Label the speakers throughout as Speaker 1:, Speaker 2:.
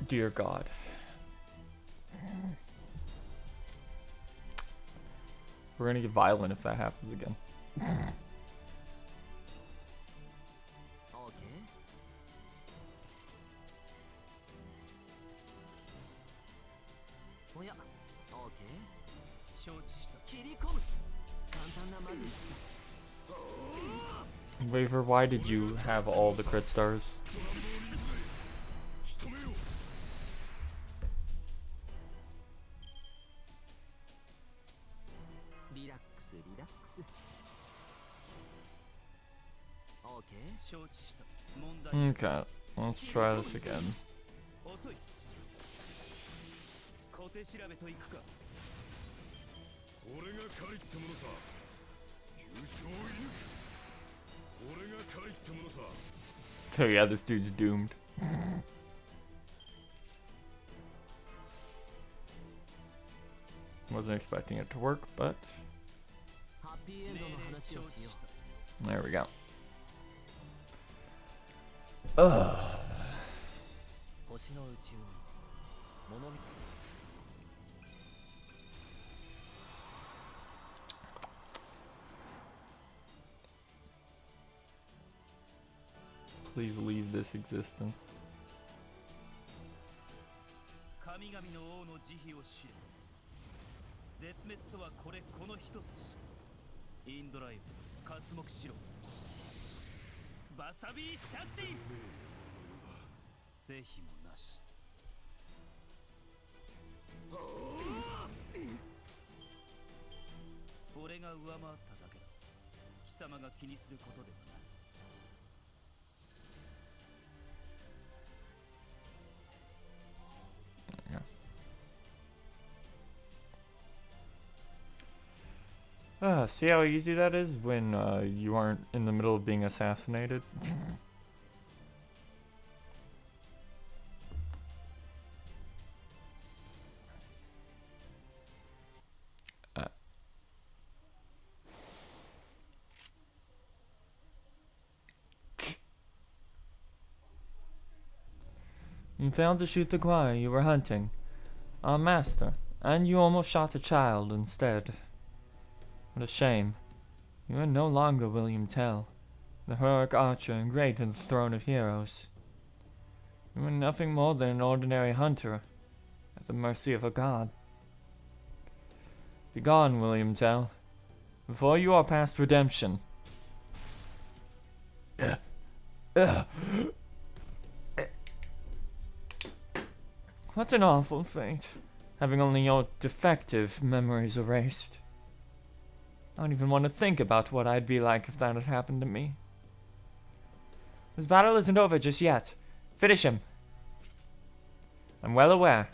Speaker 1: Dear God. We're gonna get violent if that happens again. Waver, why did you have all the crit stars? Okay, let's try this again. So yeah, this dude's doomed. Wasn't expecting it to work, but there we go. Ugh. Please leave this existence. See how easy that is when you aren't in the middle of being assassinated? You failed to shoot the choir you were hunting. Our master. And you almost shot a child instead. What a shame. You are no longer William Tell, the heroic archer engraved in the throne of heroes. You are nothing more than an ordinary hunter, at the mercy of a god. Begone, William Tell, before you are past redemption. What an awful fate, having only your defective memories erased. I don't even want to think about what I'd be like if that had happened to me. This battle isn't over just yet. Finish him. I'm well aware.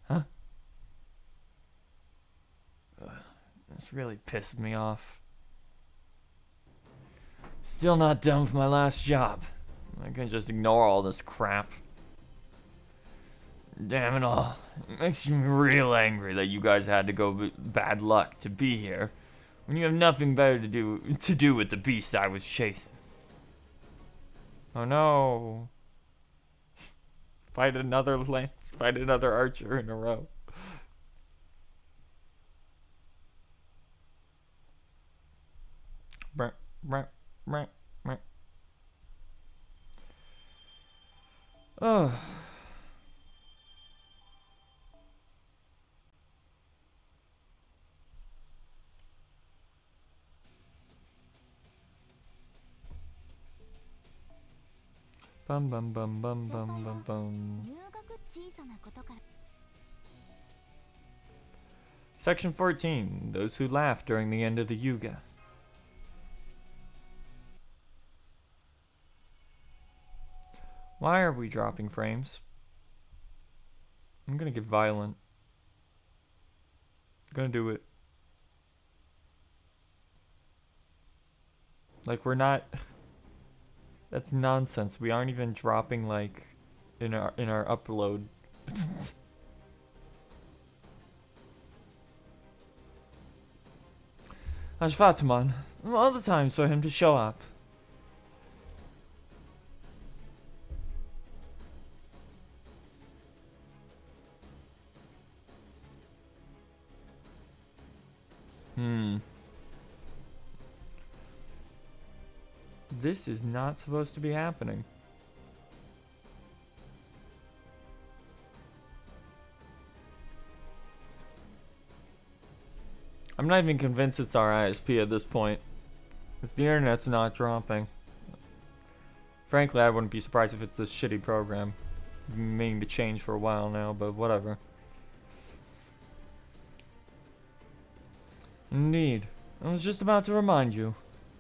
Speaker 1: Huh? This really pissed me off. Still not done with my last job. I can just ignore all this crap. Damn it all. It makes me real angry that you guys had to go bad luck to be here when you have nothing better to do with the beast I was chasing. Oh no. Fight another lance, fight another archer in a row. Oh. Bum bum bum bum bum bum bum. Section 14. Those who laugh during the end of the Yuga. Why are we dropping frames? I'm gonna get violent. I'm gonna do it. Like, we're not... That's nonsense. We aren't even dropping, like, in our upload. Ashvataman, all the time for him to show up. This is not supposed to be happening. I'm not even convinced it's our ISP at this point. If the internet's not dropping. Frankly, I wouldn't be surprised if it's this shitty program. I've been meaning to change for a while now, but whatever. Indeed. I was just about to remind you.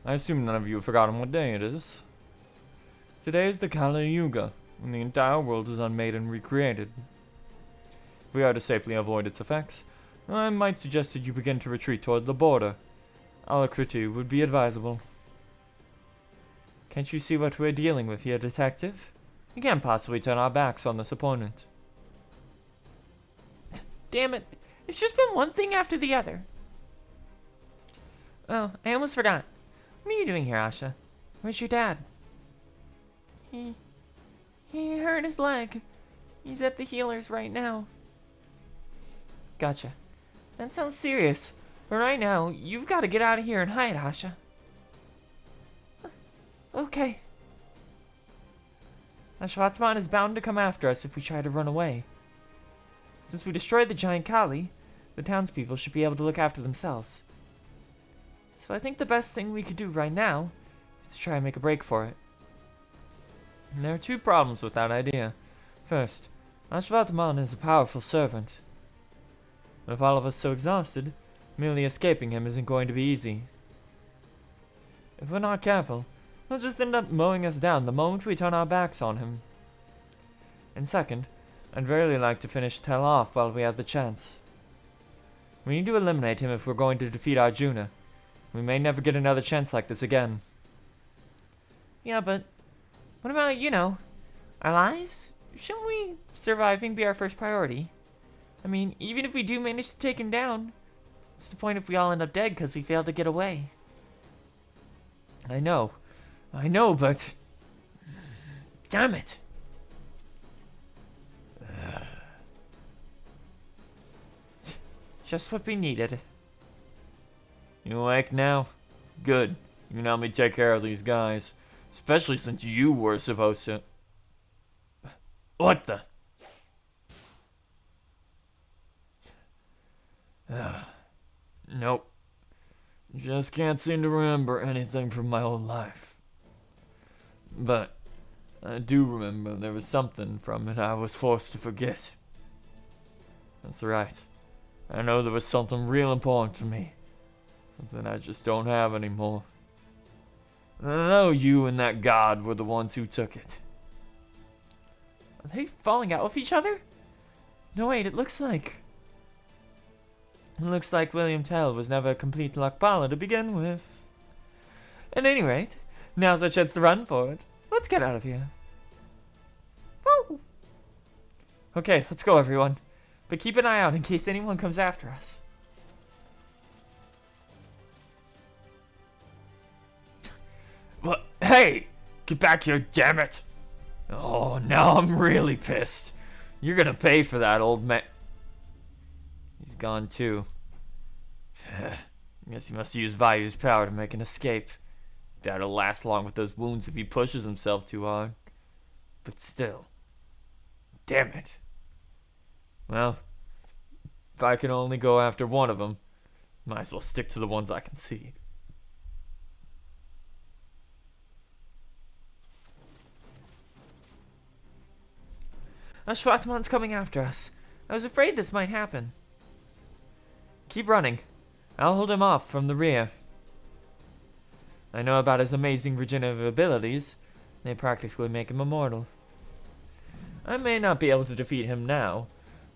Speaker 1: I assume none of you have forgotten what day it is. Today is the Kali Yuga, when the entire world is unmade and recreated. If we are to safely avoid its effects, I might suggest that you begin to retreat toward the border. Alacrity would be advisable. Can't you see what we're dealing with here, Detective? We can't possibly turn our backs on this opponent.
Speaker 2: Damn it. It's just been one thing after the other. Oh, I almost forgot. What are you doing here, Asha? Where's your dad? He hurt his leg. He's at the healers right now. Gotcha. That sounds serious. But right now, you've got to get out of here and hide, Asha. Okay. Ashvatman is bound to come after us if we try to run away. Since we destroyed the giant Kali, the townspeople should be able to look after themselves. So I think the best thing we could do right now is to try and make a break for it.
Speaker 1: And there are two problems with that idea. First, Ashvatman is a powerful servant. But if all of us are so exhausted, merely escaping him isn't going to be easy. If we're not careful, he'll just end up mowing us down the moment we turn our backs on him. And second, I'd really like to finish Tel off while we have the chance. We need to eliminate him if we're going to defeat Arjuna. We may never get another chance like this again.
Speaker 2: Yeah, but what about, our lives? Shouldn't we surviving be our first priority? I mean, even if we do manage to take him down, what's the point if we all end up dead because we failed to get away?
Speaker 1: I know, but...
Speaker 2: Damn it! Just what we needed.
Speaker 1: You awake now? Good. You can help me take care of these guys. Especially since you were supposed to... What the... Nope. Just can't seem to remember anything from my old life. But I do remember there was something from it I was forced to forget. That's right. I know there was something real important to me. Something I just don't have anymore. And I know you and that god were the ones who took it.
Speaker 2: Are they falling out with each other? No, wait, it looks like William Tell was never a complete Lakpala to begin with. At any rate, now's our chance to run for it. Let's get out of here. Woo! Okay, let's go, everyone. But keep an eye out in case anyone comes after us.
Speaker 1: What? Hey! Get back here, damn it! Oh, now I'm really pissed. You're gonna pay for that, old man. He's gone too. Guess he must use Vayu's power to make an escape. Doubt'll last long with those wounds if he pushes himself too hard. But still. Damn it. Well, if I can only go after one of them, might as well stick to the ones I can see.
Speaker 2: Ashvatman's coming after us. I was afraid this might happen.
Speaker 1: Keep running. I'll hold him off from the rear. I know about his amazing regenerative abilities. They practically make him immortal. I may not be able to defeat him now,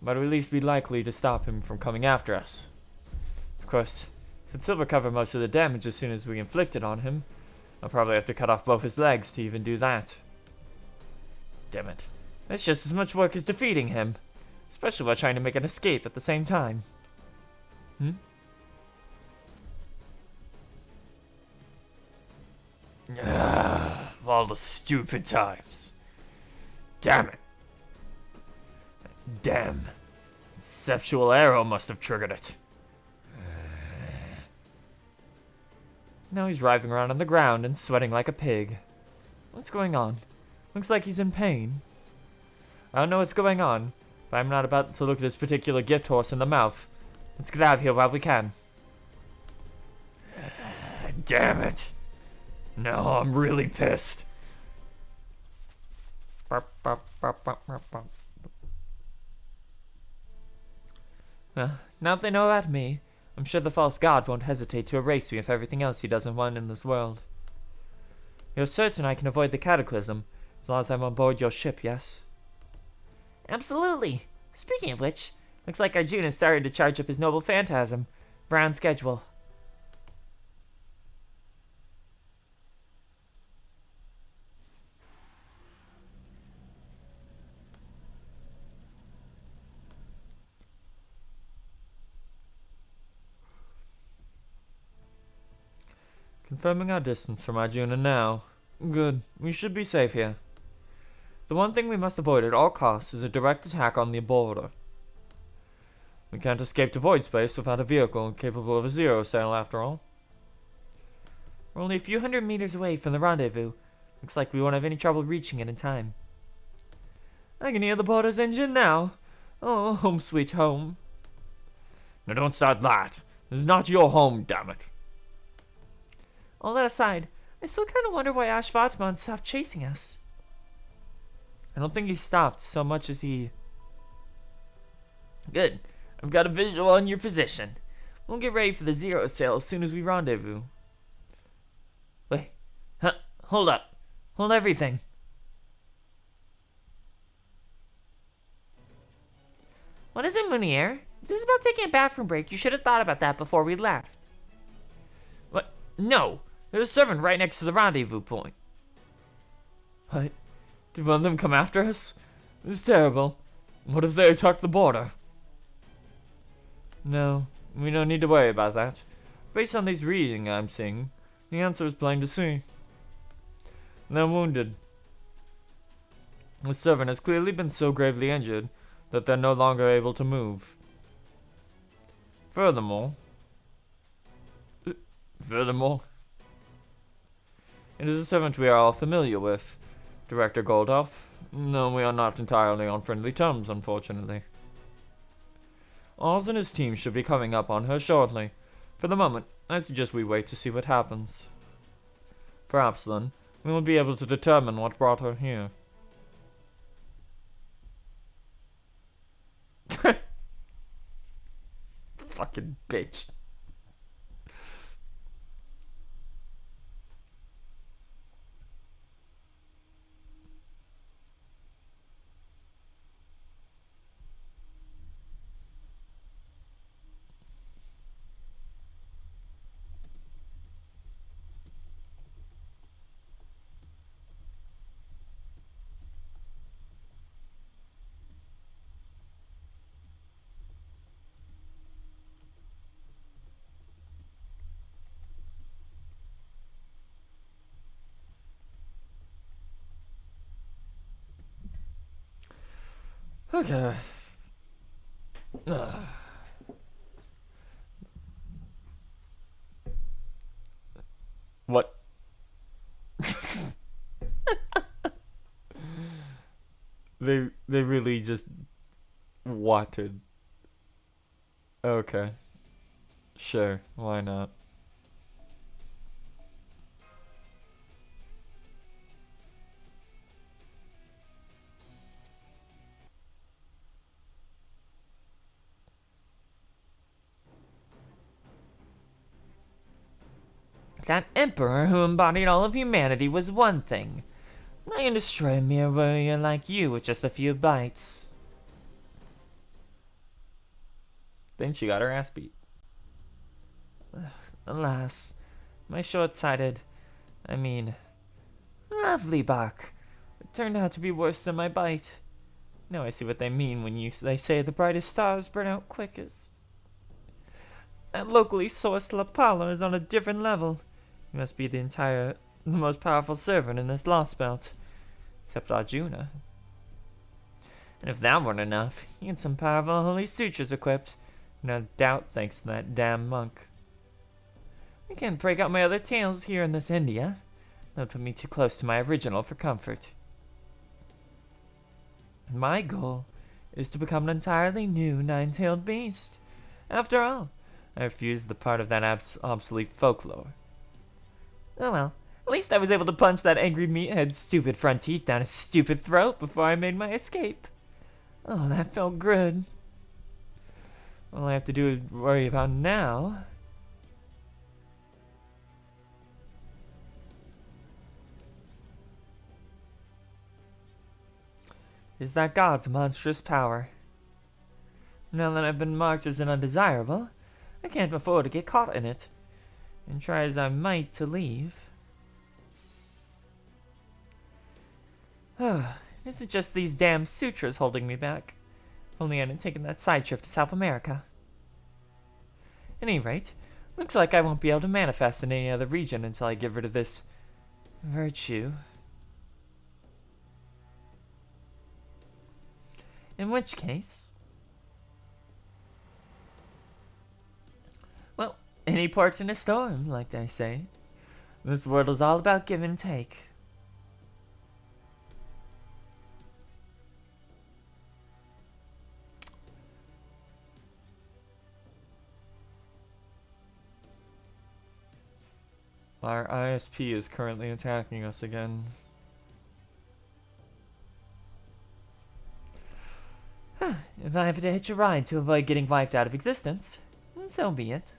Speaker 1: but at least be likely to stop him from coming after us. Of course, since he'll recover most of the damage as soon as we inflict it on him, I'll probably have to cut off both his legs to even do that. Damn it. That's just as much work as defeating him. Especially while trying to make an escape at the same time. Of all the stupid times. Damn it. Damn. Conceptual arrow must have triggered it.
Speaker 2: Now he's writhing around on the ground and sweating like a pig. What's going on? Looks like he's in pain. I don't know what's going on, but I'm not about to look this particular gift horse in the mouth. Let's get out of here while we can. Damn it. Now I'm really pissed. Well, now that they know about me, I'm sure the false god won't hesitate to erase me if everything else he doesn't want in this world. You're certain I can avoid the cataclysm, as long as I'm on board your ship, yes? Absolutely. Speaking of which, looks like Arjuna started to charge up his noble phantasm. We're on schedule. Confirming our distance from Arjuna now. Good. We should be safe here. The one thing we must avoid at all costs is a direct attack on the border. We can't escape to void space without a vehicle capable of a zero sail, after all. We're only a few hundred meters away from the rendezvous. Looks like we won't have any trouble reaching it in time. I can hear the border's engine now. Oh, home sweet home. Now don't start that. This is not your home, damn it. All that aside, I still kind of wonder why Ashvatman stopped chasing us. I don't think he stopped so much as he... Good. I've got a visual on your position. We'll get ready for the zero sail as soon as we rendezvous. Wait. Huh? Hold up. Hold everything. What is it, Munir? Is this about taking a bathroom break? You should have thought about that before we left. What? No. There's a servant right next to the rendezvous point. What? Did one of them come after us? This is terrible. What if they attack the border? No, we don't need to worry about that. Based on these reading I'm seeing, the answer is plain to see. They're wounded. The servant has clearly been so gravely injured that they're no longer able to move. Furthermore, it is a servant we are all familiar with, Director Goldoff. No, we are not entirely on friendly terms, unfortunately. Oz and his team should be coming up on her shortly. For the moment, I suggest we wait to see what happens. Perhaps then, we will be able to determine what brought her here. Fucking bitch. Okay. What? They really just wanted. Okay. Sure, why not? That emperor who embodied all of humanity was one thing. I can destroy a mere warrior like you with just a few bites. Then she got her ass beat. Alas, my short-sighted, lovely buck, it turned out to be worse than my bite. Now I see what they mean when they say the brightest stars burn out quickest. That locally sourced Lapala is on a different level. He must be the most powerful servant in this Lostbelt, except Arjuna. And if that weren't enough, he had some powerful holy sutras equipped, no doubt thanks to that damn monk. I can't break out my other tales here in this India. That would put me too close to my original for comfort. My goal is to become an entirely new nine-tailed beast. After all, I refuse the part of that obsolete folklore. Oh well, at least I was able to punch that angry meathead's stupid front teeth down his stupid throat before I made my escape. Oh, that felt good. All I have to do is worry about now is that God's monstrous power. Now that I've been marked as an undesirable, I can't afford to get caught in it. And try as I might to leave. It isn't just these damn sutras holding me back. If only I hadn't taken that side trip to South America. At any rate, looks like I won't be able to manifest in any other region until I get rid of this virtue. In which case, well, any port in a storm, like they say. This world is all about give and take.
Speaker 1: Our ISP is currently attacking us again.
Speaker 2: If I have to hitch a ride to avoid getting wiped out of existence, so be it.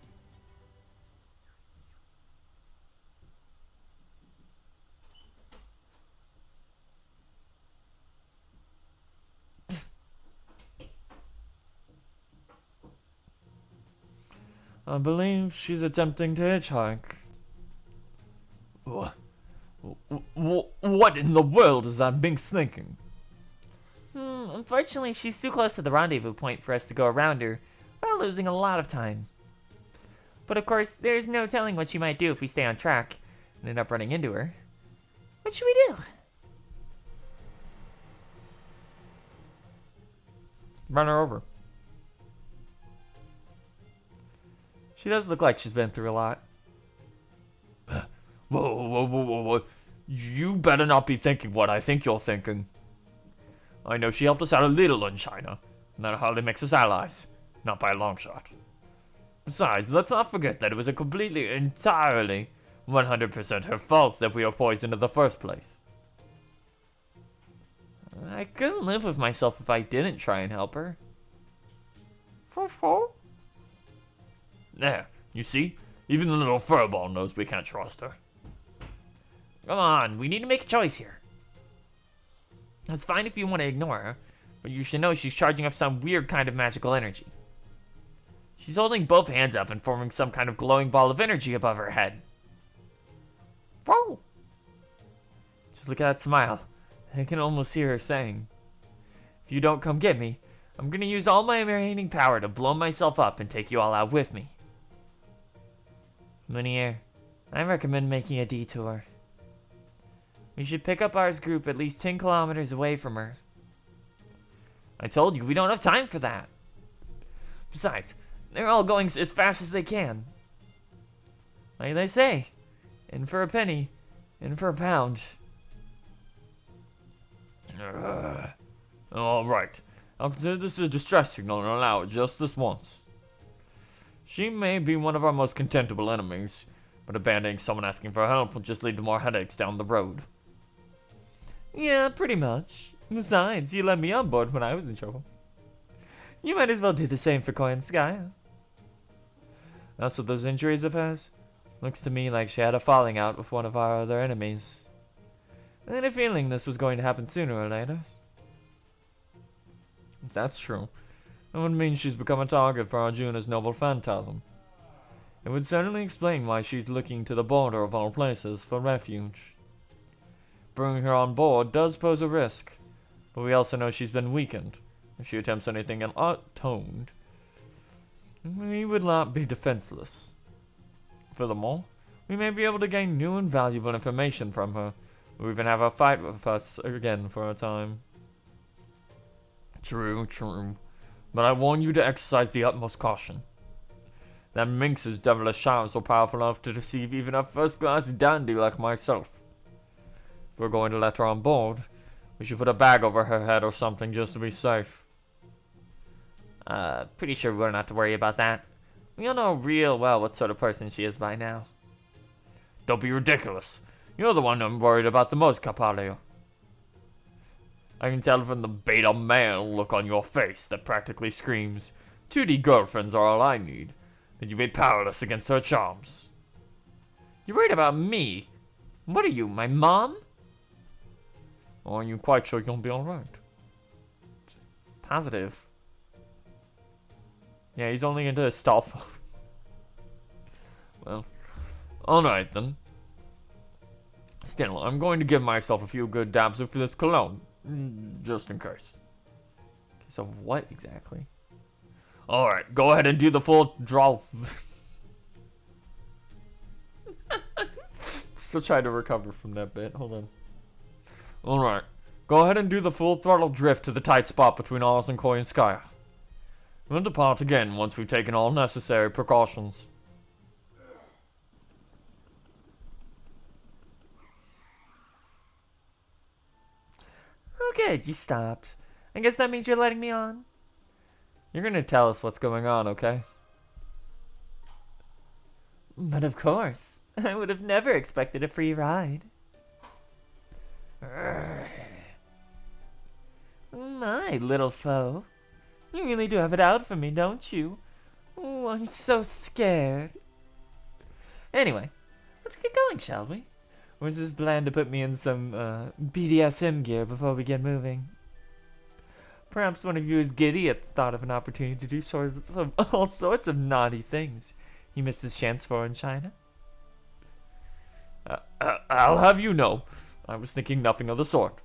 Speaker 1: I believe she's attempting to hitchhike. What in the world is that Binks thinking?
Speaker 2: Unfortunately, she's too close to the rendezvous point for us to go around her without losing a lot of time. But of course, there's no telling what she might do if we stay on track and end up running into her. What should we do?
Speaker 1: Run her over.
Speaker 2: She does look like she's been through a lot.
Speaker 1: Whoa. You better not be thinking what I think you're thinking. I know she helped us out a little in China, and that hardly makes us allies. Not by a long shot. Besides, let's not forget that it was entirely 100% her fault that we were poisoned in the first place.
Speaker 2: I couldn't live with myself if I didn't try and help her.
Speaker 1: There, you see? Even the little furball knows we can't trust her.
Speaker 2: Come on, we need to make a choice here. It's fine if you want to ignore her, but you should know she's charging up some weird kind of magical energy. She's holding both hands up and forming some kind of glowing ball of energy above her head. Whoa! Just look at that smile. I can almost hear her saying, if you don't come get me, I'm gonna use all my remaining power to blow myself up and take you all out with me. Linear, I recommend making a detour. We should pick up our group at least 10 kilometers away from her. I told you, we don't have time for that. Besides, they're all going as fast as they can. Like they say, in for a penny, in for a pound.
Speaker 1: Alright, I'll consider this a distress signal and allow it just this once. She may be one of our most contemptible enemies, but abandoning someone asking for help will just lead to more headaches down the road.
Speaker 2: Yeah, pretty much. Besides, you let me on board when I was in trouble. You might as well do the same for Koi and Sky.
Speaker 1: As with those injuries of hers, looks to me like she had a falling out with one of our other enemies. I had a feeling this was going to happen sooner or later. If that's true, it would mean she's become a target for Arjuna's noble phantasm. It would certainly explain why she's looking to the border of all places for refuge. Bringing her on board does pose a risk, but we also know she's been weakened. If she attempts anything untoned, we would not be defenseless. Furthermore, we may be able to gain new and valuable information from her, or even have her fight with us again for a time. True, but I warn you to exercise the utmost caution.
Speaker 2: That minx's devilish charms were powerful enough to deceive even a first-class dandy like myself. If we're going to let her on board, we should put a bag over her head or something just to be safe.
Speaker 1: Pretty sure we won't have to worry about that. We all know real well what sort of person she is by now.
Speaker 2: Don't be ridiculous. You're the one I'm worried about the most, Capalio. I can tell from the beta male look on your face that practically screams, 2D girlfriends are all I need, that you'd be powerless against her charms.
Speaker 1: You're worried about me? What are you, my mom?
Speaker 2: Are you quite sure you'll be alright?
Speaker 1: Positive.
Speaker 2: Yeah, he's only into stealth. Well, alright then. Still, I'm going to give myself a few good dabs of this cologne, just in case.
Speaker 1: So what exactly?
Speaker 2: Alright, go ahead and do the full draw.
Speaker 1: Still trying to recover from that bit. Hold on.
Speaker 2: Alright, go ahead and do the full throttle drift to the tight spot between Oz and Koyanskaya. We'll depart again once we've taken all necessary precautions.
Speaker 1: Oh good, you stopped. I guess that means you're letting me on. You're gonna tell us what's going on, okay? But of course. I would have never expected a free ride. My little foe. You really do have it out for me, don't you? Oh, I'm so scared. Anyway, let's get going, shall we? Or is this plan to put me in some BDSM gear before we get moving? Perhaps one of you is giddy at the thought of an opportunity to do all sorts of naughty things he missed his chance for in China.
Speaker 2: I'll have you know, I was thinking nothing of the sort.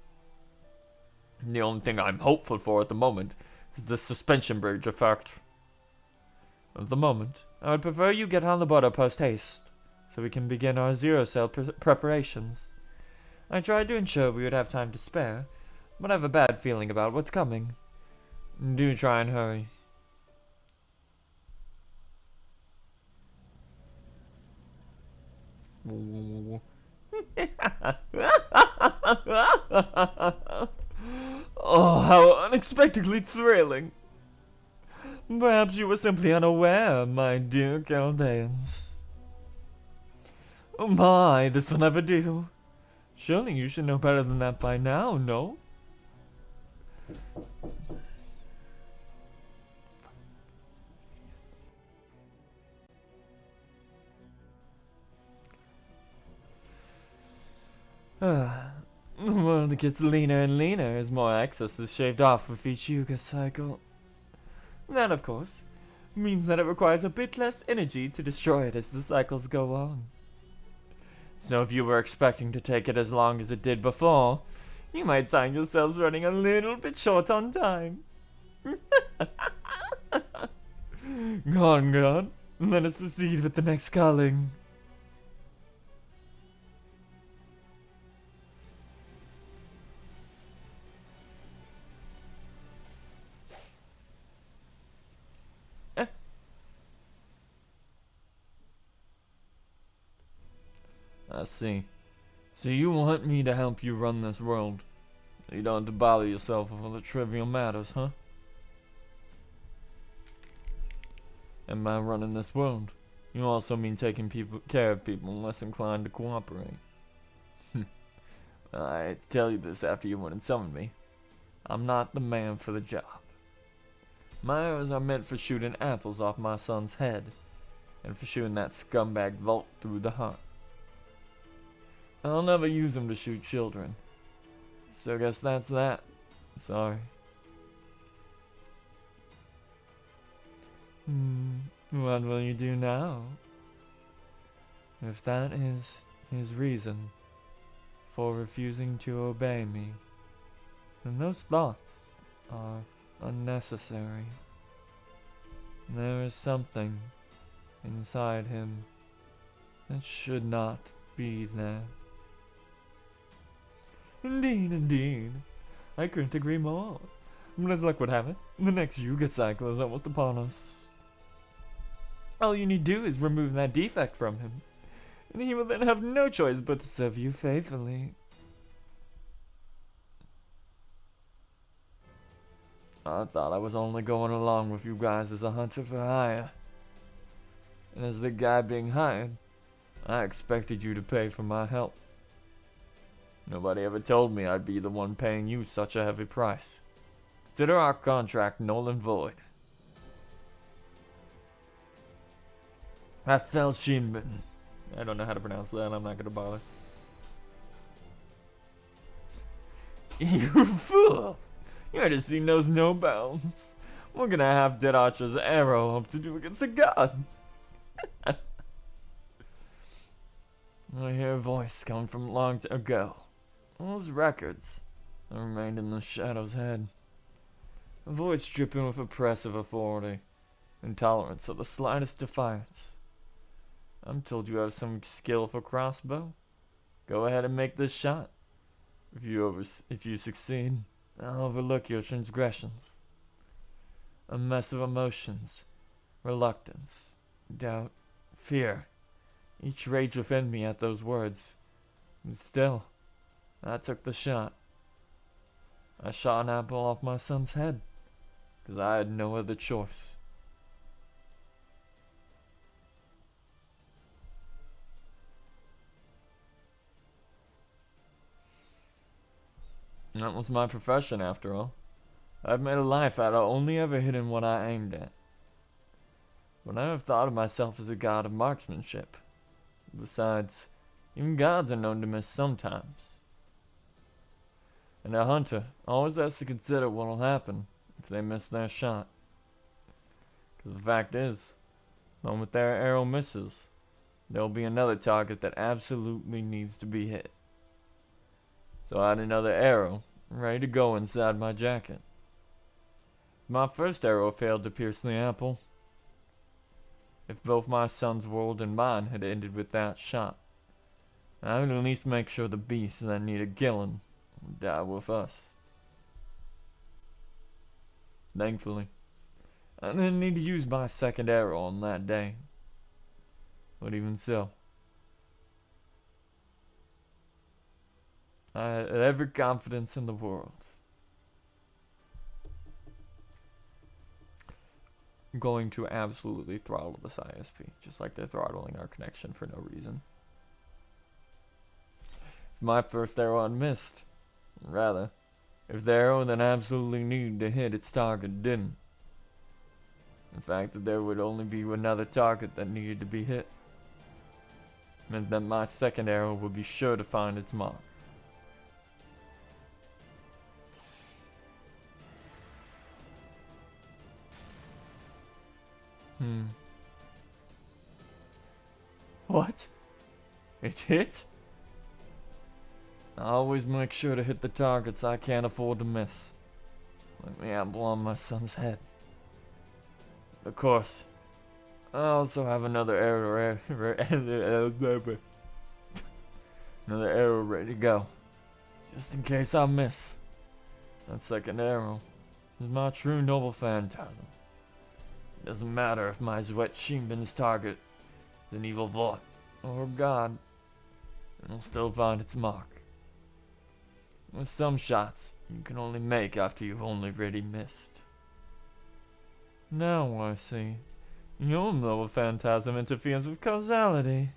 Speaker 2: The only thing I'm hopeful for at the moment is the suspension bridge effect.
Speaker 1: At the moment, I would prefer you get on the border post-haste, so we can begin our zero-cell preparations. I tried to ensure we would have time to spare, but I have a bad feeling about what's coming. Do try and hurry. Oh, how unexpectedly thrilling! Perhaps you were simply unaware, my dear Chaldeans. Oh my, this will never do. Surely you should know better than that by now, no? The world gets leaner and leaner as more excess is shaved off with each Yuga cycle. That, of course, means that it requires a bit less energy to destroy it as the cycles go on. So if you were expecting to take it as long as it did before, you might find yourselves running a little bit short on time. Gone. Let us proceed with the next calling. I see. So you want me to help you run this world? You don't have to bother yourself with other trivial matters, huh? And by running this world, you also mean taking care of people less inclined to cooperate. I hate to tell you this after you went and summoned me. I'm not the man for the job. My arrows are meant for shooting apples off my son's head, and for shooting that scumbag Volt through the heart. I'll never use them to shoot children. So I guess that's that. Sorry. What will you do now? If that is his reason for refusing to obey me, then those thoughts are unnecessary. There is something inside him that should not be there. Indeed. I couldn't agree more. But as luck would have it, the next Yuga cycle is almost upon us.
Speaker 2: All you need do is remove that defect from him, and he will then have no choice but to serve you faithfully.
Speaker 1: I thought I was only going along with you guys as a hunter for hire. And as the guy being hired, I expected you to pay for my help. Nobody ever told me I'd be the one paying you such a heavy price. Consider our contract null and void. Afelshinman.
Speaker 2: I don't know how to pronounce that, I'm not gonna bother.
Speaker 1: You fool! Your deceit knows no bounds. We're gonna have Dead Archer's arrow up to do against a god. I hear a voice coming from long ago. Those records that remained in the Shadow's head. A voice dripping with oppressive authority, intolerance of the slightest defiance. I'm told you have some skill for crossbow. Go ahead and make this shot. If you succeed, I'll overlook your transgressions. A mess of emotions, reluctance, doubt, fear. Each raged within me at those words. But still, I took the shot. I shot an apple off my son's head, because I had no other choice. That was my profession, after all. I've made a life out of only ever hitting what I aimed at. But I have thought of myself as a god of marksmanship. Besides, even gods are known to miss sometimes. And a hunter always has to consider what will happen if they miss their shot. Because the fact is, the moment their arrow misses, there will be another target that absolutely needs to be hit. So I had another arrow ready to go inside my jacket. My first arrow failed to pierce the apple. If both my son's world and mine had ended with that shot, I would at least make sure the beasts that needed killing would die with us. Thankfully, I didn't need to use my second arrow on that day. But even so, I had every confidence in the world. I'm going to absolutely throttle this ISP, just like they're throttling our connection for no reason. If my first arrow had missed, rather, if the arrow that absolutely needed to hit its target didn't, in fact that there would only be another target that needed to be hit, meant that my second arrow would be sure to find its mark. What? It hit? I always make sure to hit the targets I can't afford to miss. Like the apple on my son's head. Of course, I also have another arrow another arrow ready to go. Just in case I miss. That second arrow is my true noble phantasm. It doesn't matter if my Zwetschimbin's target is an evil vought or a god, it'll still find its mark. With some shots, you can only make after you've already missed. Now I see. Your noble phantasm interferes with causality.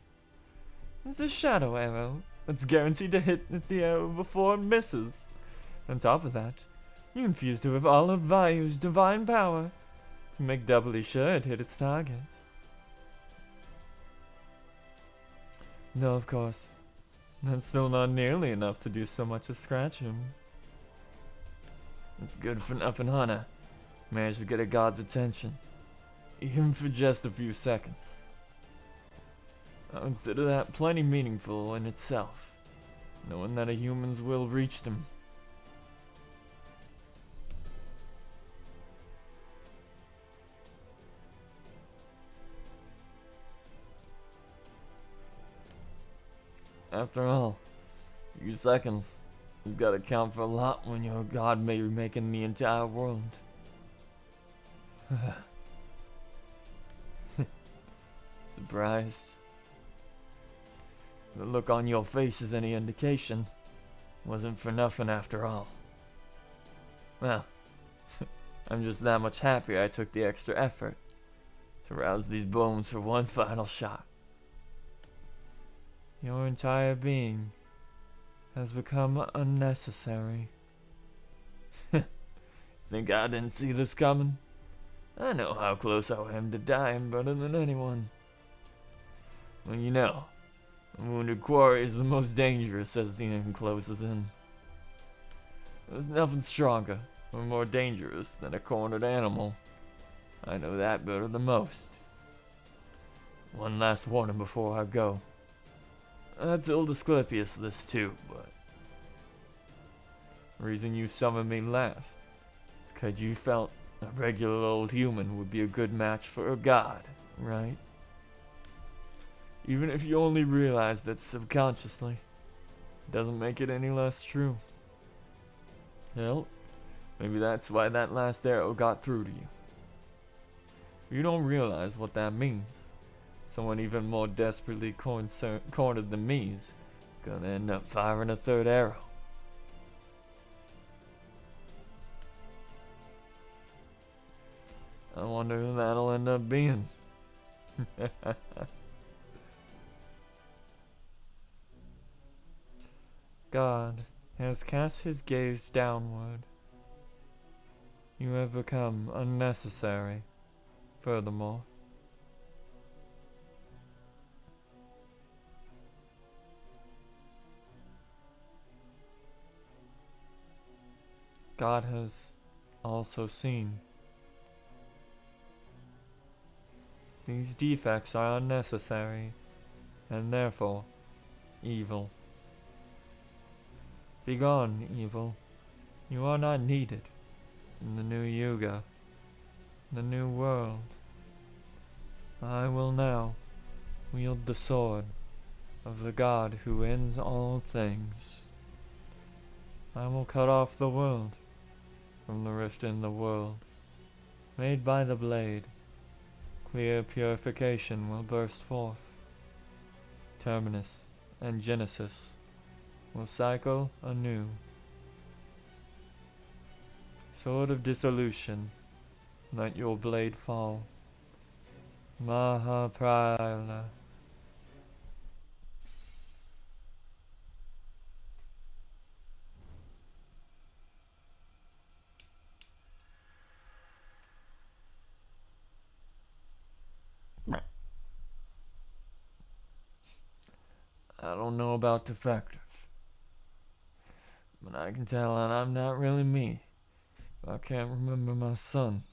Speaker 1: It's a shadow arrow that's guaranteed to hit the arrow before it misses. On top of that, you infused it with all of Vayu's divine power to make doubly sure it hit its target. Though, of course, that's still not nearly enough to do so much as scratch him. It's good for nothing, Hunter. Managed to get a god's attention, even for just a few seconds. I consider that plenty meaningful in itself, knowing that a human's will reached him. After all, a few seconds, you've got to count for a lot when your god may be making the entire world. Surprised? The look on your face is any indication. Wasn't for nothing after all. Well, I'm just that much happier I took the extra effort to rouse these bones for one final shot. Your entire being has become unnecessary. Think I didn't see this coming? I know how close I am to dying better than anyone. Well, you know, a wounded quarry is the most dangerous as the end closes in. There's nothing stronger or more dangerous than a cornered animal. I know that better than most. One last warning before I go. I told Asclepius this too, but the reason you summoned me last is 'cause you felt a regular old human would be a good match for a god, right? Even if you only realize that subconsciously, it doesn't make it any less true. Hell, maybe that's why that last arrow got through to you. You don't realize what that means. Someone even more desperately cornered than me's gonna end up firing a third arrow. I wonder who that'll end up being. God has cast his gaze downward. You have become unnecessary, furthermore. God has also seen. These defects are unnecessary, and therefore evil. Begone, evil. You are not needed in the new Yuga, the new world. I will now wield the sword of the God who ends all things. I will cut off the world from the rift in the world, made by the blade. Clear purification will burst forth. Terminus and Genesis will cycle anew. Sword of dissolution, let your blade fall. Mahaprala. I don't know about defective, but I can tell that I'm not really me. I can't remember my son.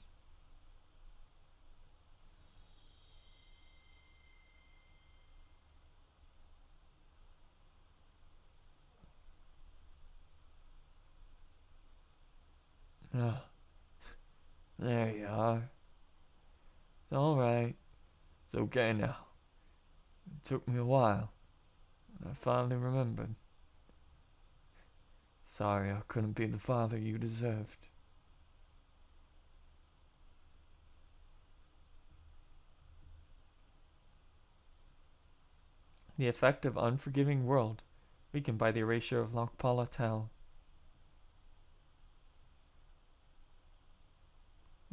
Speaker 1: Ah, there you are. It's alright. It's okay now. It took me a while, and I finally remembered. Sorry I couldn't be the father you deserved. The effect of unforgiving world, weakened by the erasure of Lokpala Tel.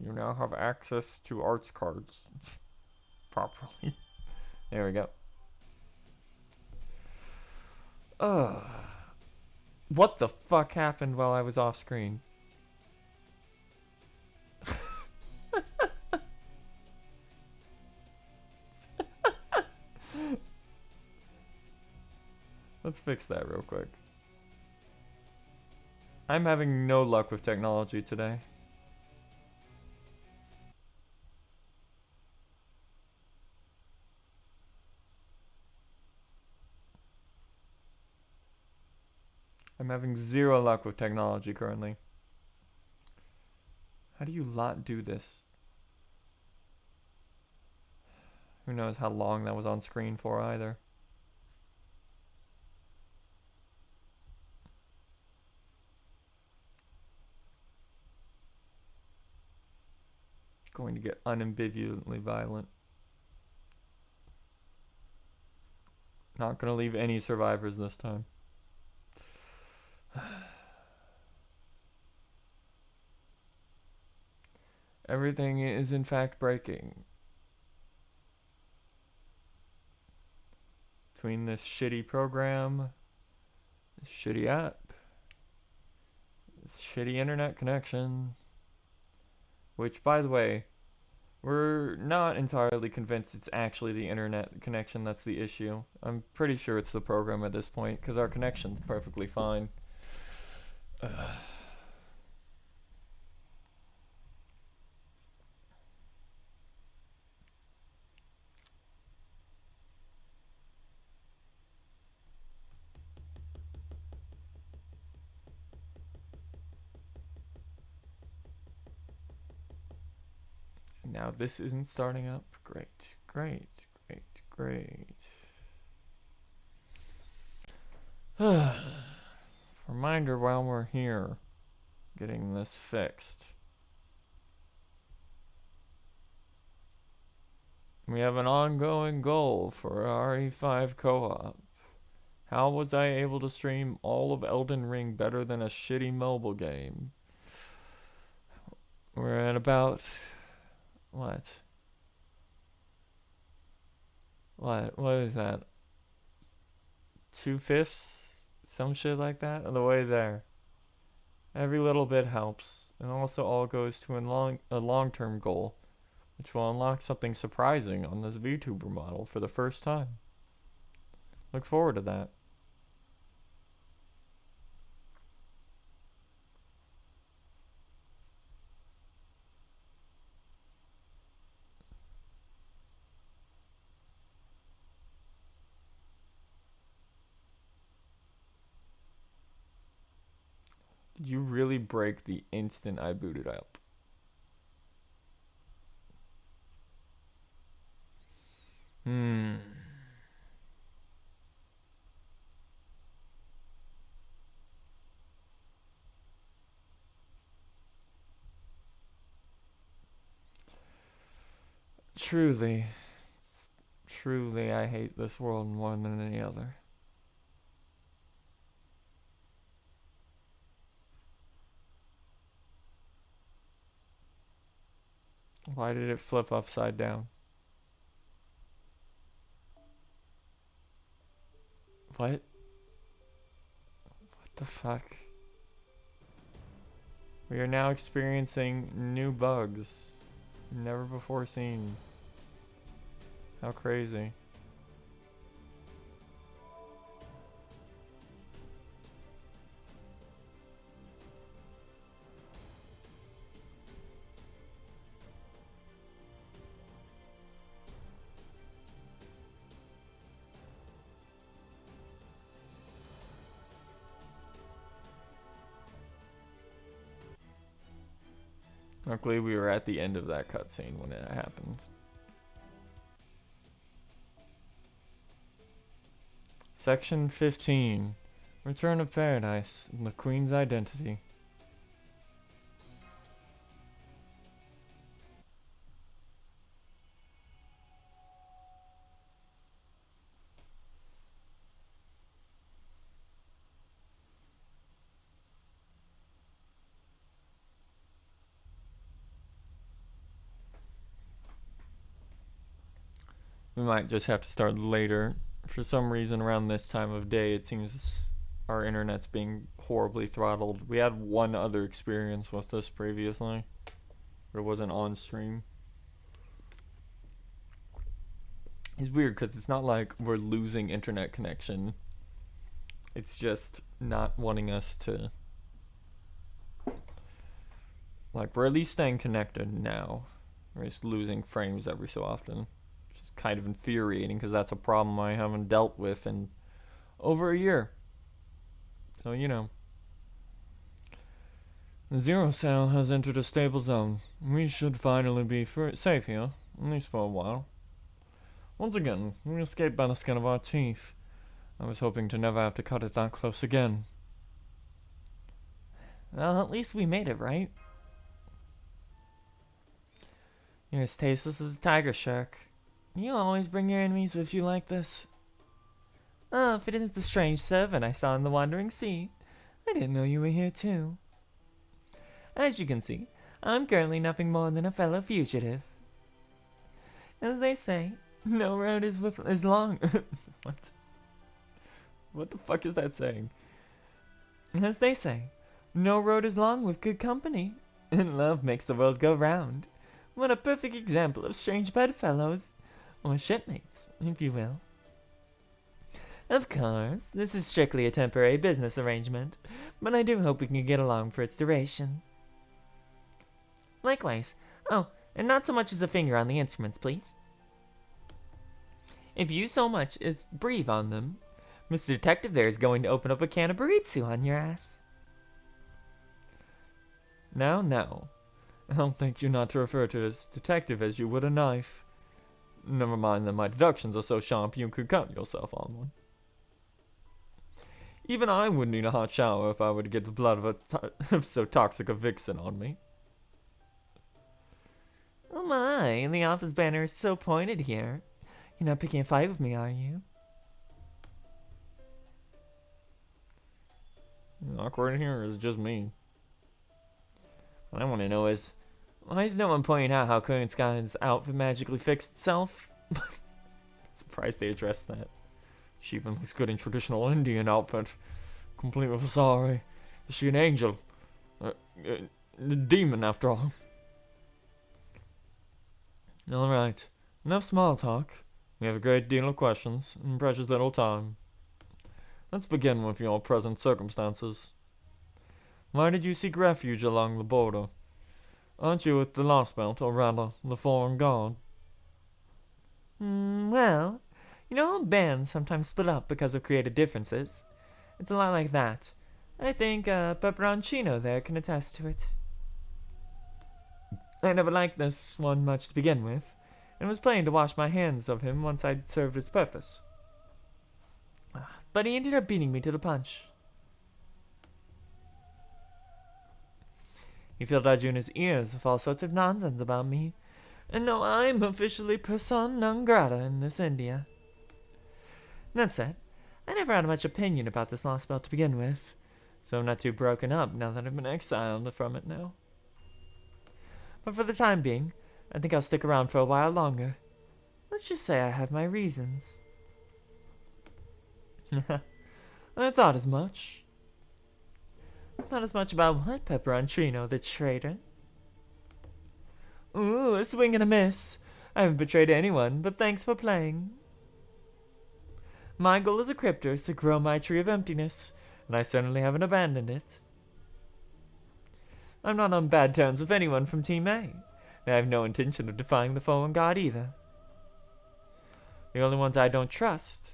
Speaker 1: You now have access to arts cards properly. There we go. What the fuck happened while I was off screen? Let's fix that real quick. I'm having no luck with technology today. I'm having zero luck with technology currently. How do you not do this? Who knows how long that was on screen for either. Going to get unambiguously violent. Not gonna leave any survivors this time. Everything is in fact breaking. Between this shitty program, this shitty app, this shitty internet connection. Which, by the way, we're not entirely convinced it's actually the internet connection that's the issue. I'm pretty sure it's the program at this point, because our connection's perfectly fine. Now this isn't starting up. Great, great, great, great. Reminder while we're here, getting this fixed. We have an ongoing goal for RE5 co-op. How was I able to stream all of Elden Ring better than a shitty mobile game? We're at about... What? What is that? 2/5? Some shit like that? On the way there. Every little bit helps. And also all goes to a long-term goal, which will unlock something surprising on this VTuber model for the first time. Look forward to that. Did you really break the instant I booted up? Truly, truly, I hate this world more than any other. Why did it flip upside down? What? What the fuck? We are now experiencing new bugs. Never before seen. How crazy. Luckily, we were at the end of that cutscene when it happened. Section 15. Return of Paradise and the Queen's Identity. We might just have to start later. For some reason, around this time of day, it seems our internet's being horribly throttled. We had one other experience with this previously, but it wasn't on stream. It's weird because it's not like we're losing internet connection. It's just not wanting us to... Like, we're at least staying connected now. We're just losing frames every so often. Which is kind of infuriating because that's a problem I haven't dealt with in over a year. So, you know. The Zero Cell has entered a stable zone. We should finally be safe here, at least for a while. Once again, we escaped by the skin of our teeth. I was hoping to never have to cut it that close again. Well, at least we made it, right? You're as tasteless as a tiger shark. You always bring your enemies with you like this.
Speaker 2: Oh, if it isn't the strange servant I saw in the wandering sea. I didn't know you were here too. As you can see, I'm currently nothing more than a fellow fugitive. As they say, no road is long. What? What the fuck is that saying? As they say, no road is long with good company, and love makes the world go round. What a perfect example of strange bedfellows, or shipmates, if you will. Of course, this is strictly a temporary business arrangement, but I do hope we can get along for its duration. Likewise. Oh, and not so much as a finger on the instruments, please. If you so much as breathe on them, Mr. Detective there is going to open up a can of burritsu on your ass.
Speaker 1: Now. I'll thank you not to refer to as detective as you would a knife. Never mind that my deductions are so sharp you could cut yourself on one. Even I would need a hot shower if I were to get the blood of so toxic a vixen on me.
Speaker 2: Oh my, the office banner is so pointed here. You're not picking a fight with me, are you?
Speaker 1: Awkward here is just me.
Speaker 2: What I want to know is, why is no one pointing out how Kurenskai's outfit magically fixed itself?
Speaker 1: Surprised they addressed that. She even looks good in traditional Indian outfit, complete with a sari. Is she an angel? A demon, after all. Alright, enough small talk. We have a great deal of questions, and precious little time. Let's begin with your present circumstances. Why did you seek refuge along the border? Aren't you with the Lostbelt, or rather, the Foreign Guard?
Speaker 2: Well, you know how bands sometimes split up because of creative differences? It's a lot like that. I think Peperoncino there can attest to it. I never liked this one much to begin with, and was planning to wash my hands of him once I'd served his purpose. But he ended up beating me to the punch. He filled Arjuna's ears with all sorts of nonsense about me, and now I'm officially persona non grata in this India. That said, I never had much opinion about this Lostbelt to begin with, so I'm not too broken up now that I've been exiled from it now. But for the time being, I think I'll stick around for a while longer. Let's just say I have my reasons. I thought as much. Not as much about what, Peperoncino, the traitor? Ooh, a swing and a miss. I haven't betrayed anyone, but thanks for playing. My goal as a cryptor is to grow my tree of emptiness, and I certainly haven't abandoned it. I'm not on bad terms with anyone from Team A, and I have no intention of defying the Foreign Guard either. The only ones I don't trust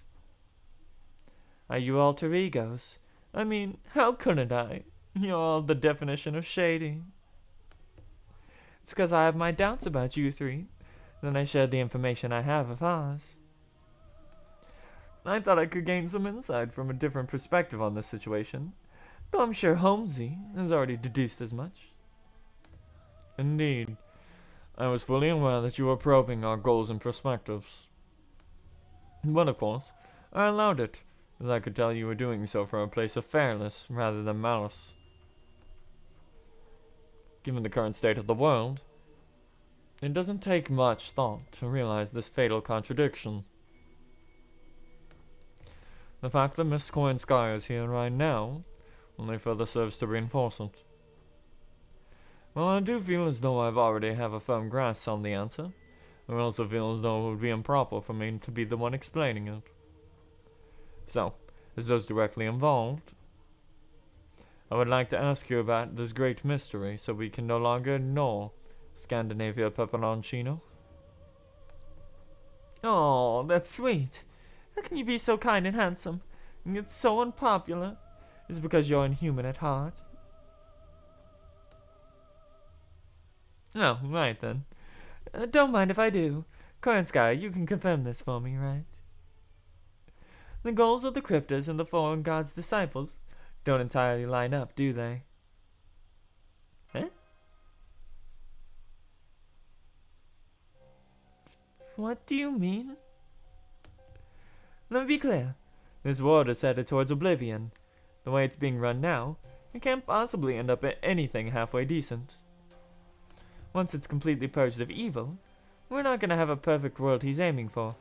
Speaker 2: are you alter egos. I mean, how couldn't I? You're all the definition of shady. It's because I have my doubts about you three. Then I shared the information I have of ours. I thought I could gain some insight from a different perspective on this situation, though I'm sure Holmesy has already deduced as much.
Speaker 1: Indeed. I was fully aware that you were probing our goals and perspectives. But of course, I allowed it, as I could tell you were doing so from a place of fairness rather than malice. Given the current state of the world, it doesn't take much thought to realize this fatal contradiction. The fact that Miss Koenskaya is here right now only further serves to reinforce it. Well, I do feel as though I've already have a firm grasp on the answer, I also feel as though it would be improper for me to be the one explaining it. So, as those directly involved, I would like to ask you about this great mystery so we can no longer ignore Scandinavia Peperoncino.
Speaker 2: Oh, that's sweet. How can you be so kind and handsome, and yet so unpopular? Is it because you're inhuman at heart? Oh, right then. Don't mind if I do. Korenskaya, you can confirm this for me, right? The goals of the cryptors and the Foreign God's disciples don't entirely line up, do they? Huh? What do you mean? Let me be clear. This world is headed towards oblivion. The way it's being run now, it can't possibly end up at anything halfway decent. Once it's completely purged of evil, we're not gonna have a perfect world he's aiming for.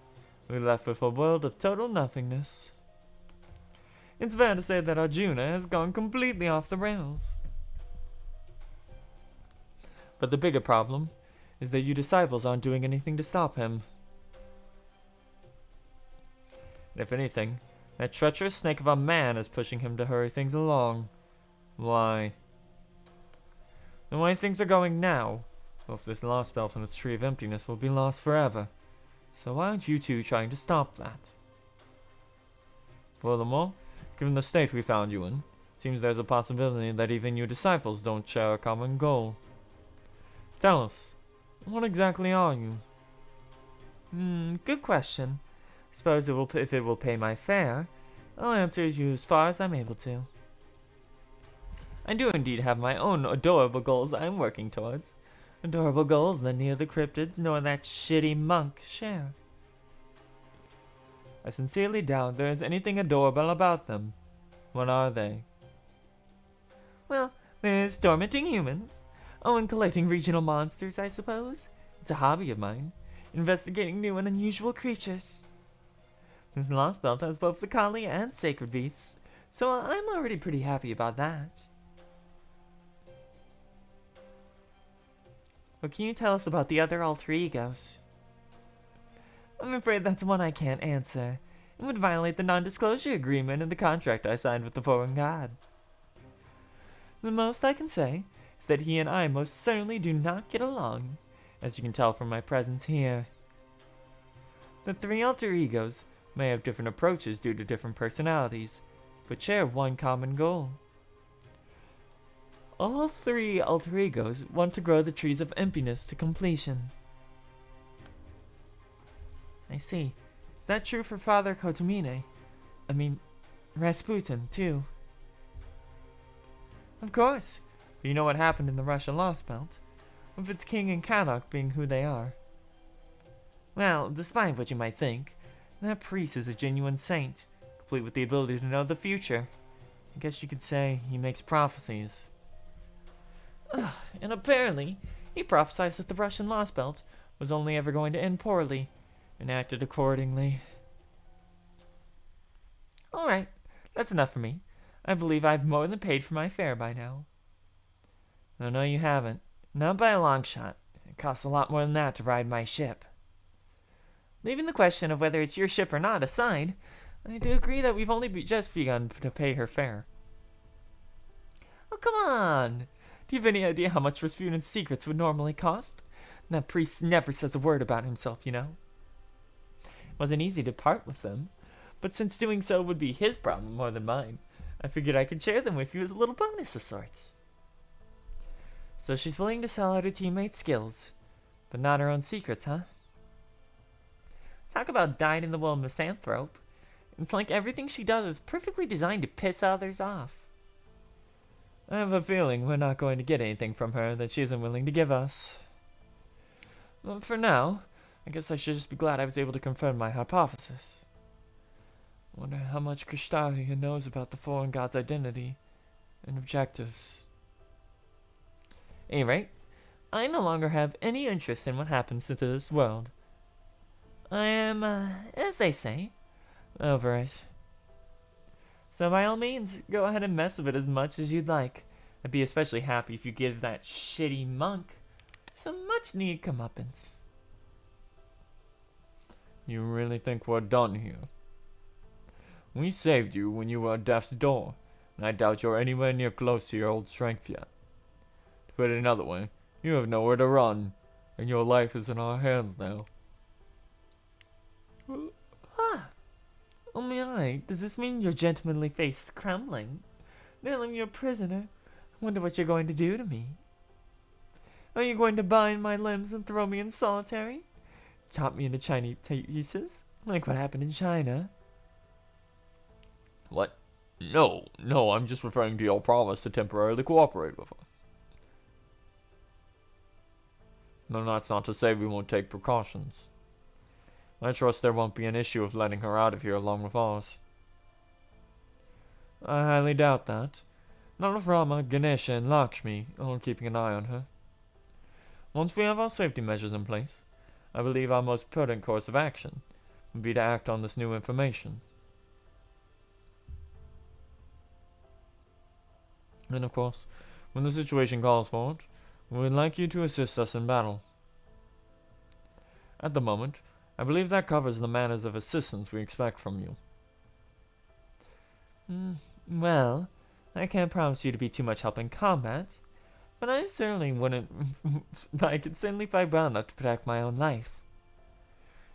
Speaker 2: We're left with a world of total nothingness. It's fair to say that Arjuna has gone completely off the rails. But the bigger problem is that you disciples aren't doing anything to stop him. If anything, that treacherous snake of a man is pushing him to hurry things along. Why? The way things are going now, both this Lostbelt and its Tree of Emptiness will be lost forever. So why aren't you two trying to stop that? Furthermore, given the state we found you in, it seems there's a possibility that even your disciples don't share a common goal. Tell us, what exactly are you?
Speaker 1: Good question. Suppose if it will pay my fare, I'll answer you as far as I'm able to. I do indeed have my own adorable goals I'm working towards. Adorable goals that neither the cryptids nor that shitty monk share. I sincerely doubt there is anything adorable about them. What are they? Well, there's tormenting humans. Oh, and collecting regional monsters, I suppose. It's a hobby of mine. Investigating new and unusual creatures. This Lostbelt has both the Kali and sacred beasts, so I'm already pretty happy about that. What can you tell us about the other alter egos? I'm afraid that's one I can't answer. It would violate the non-disclosure agreement in the contract I signed with the foreign god. The most I can say is that he and I most certainly do not get along, as you can tell from my presence here. The three alter egos may have different approaches due to different personalities, but share one common goal. All three alter egos want to grow the trees of emptiness to completion. I see. Is that true for Father Kotomine? I mean, Rasputin, too. Of course. But you know what happened in the Russian Lostbelt, with its king and Kadok being who they are. Well, despite what you might think, that priest is a genuine saint, complete with the ability to know the future. I guess you could say he makes prophecies. And apparently, he prophesied that the Russian Lostbelt was only ever going to end poorly, and acted accordingly. Alright, that's enough for me. I believe I've more than paid for my fare by now. No, you haven't. Not by a long shot. It costs a lot more than that to ride my ship. Leaving the question of whether it's your ship or not aside, I do agree that we've only just begun to pay her fare. Oh, come on! Do you have any idea how much Rasputin's secrets would normally cost? That priest never says a word about himself, you know. It wasn't easy to part with them, but since doing so would be his problem more than mine, I figured I could share them with you as a little bonus of sorts. So she's willing to sell out her teammates' skills, but not her own secrets, huh? Talk about dyed-in-the-wool misanthrope. It's like everything she does is perfectly designed to piss others off. I have a feeling we're not going to get anything from her that she isn't willing to give us. Well, for now, I guess I should just be glad I was able to confirm my hypothesis. I wonder how much Krishtariya knows about the foreign god's identity and objectives. At any rate, I no longer have any interest in what happens to this world. I am, as they say, over it. So by all means, go ahead and mess with it as much as you'd like. I'd be especially happy if you give that shitty monk some much-needed comeuppance. You really think we're done here? We saved you when you were at death's door, and I doubt you're anywhere near close to your old strength yet. To put it another way, you have nowhere to run, and your life is in our hands now. Oh my, does this mean your gentlemanly face is crumbling? Now I'm your prisoner. I wonder what you're going to do to me. Are you going to bind my limbs and throw me in solitary? Chop me into tiny pieces, like what happened in China? What? No, I'm just referring to your promise to temporarily cooperate with us. No, that's not to say we won't take precautions. I trust there won't be an issue of letting her out of here along with us. I highly doubt that. Not if Rama, Ganesha, and Lakshmi are keeping an eye on her. Once we have our safety measures in place, I believe our most prudent course of action would be to act on this new information. And of course, when the situation calls for it, we would like you to assist us in battle. At the moment, I believe that covers the matters of assistance we expect from you.
Speaker 2: Well, I can't promise you to be too much help in combat, but I certainly wouldn't. I could certainly fight well enough to protect my own life.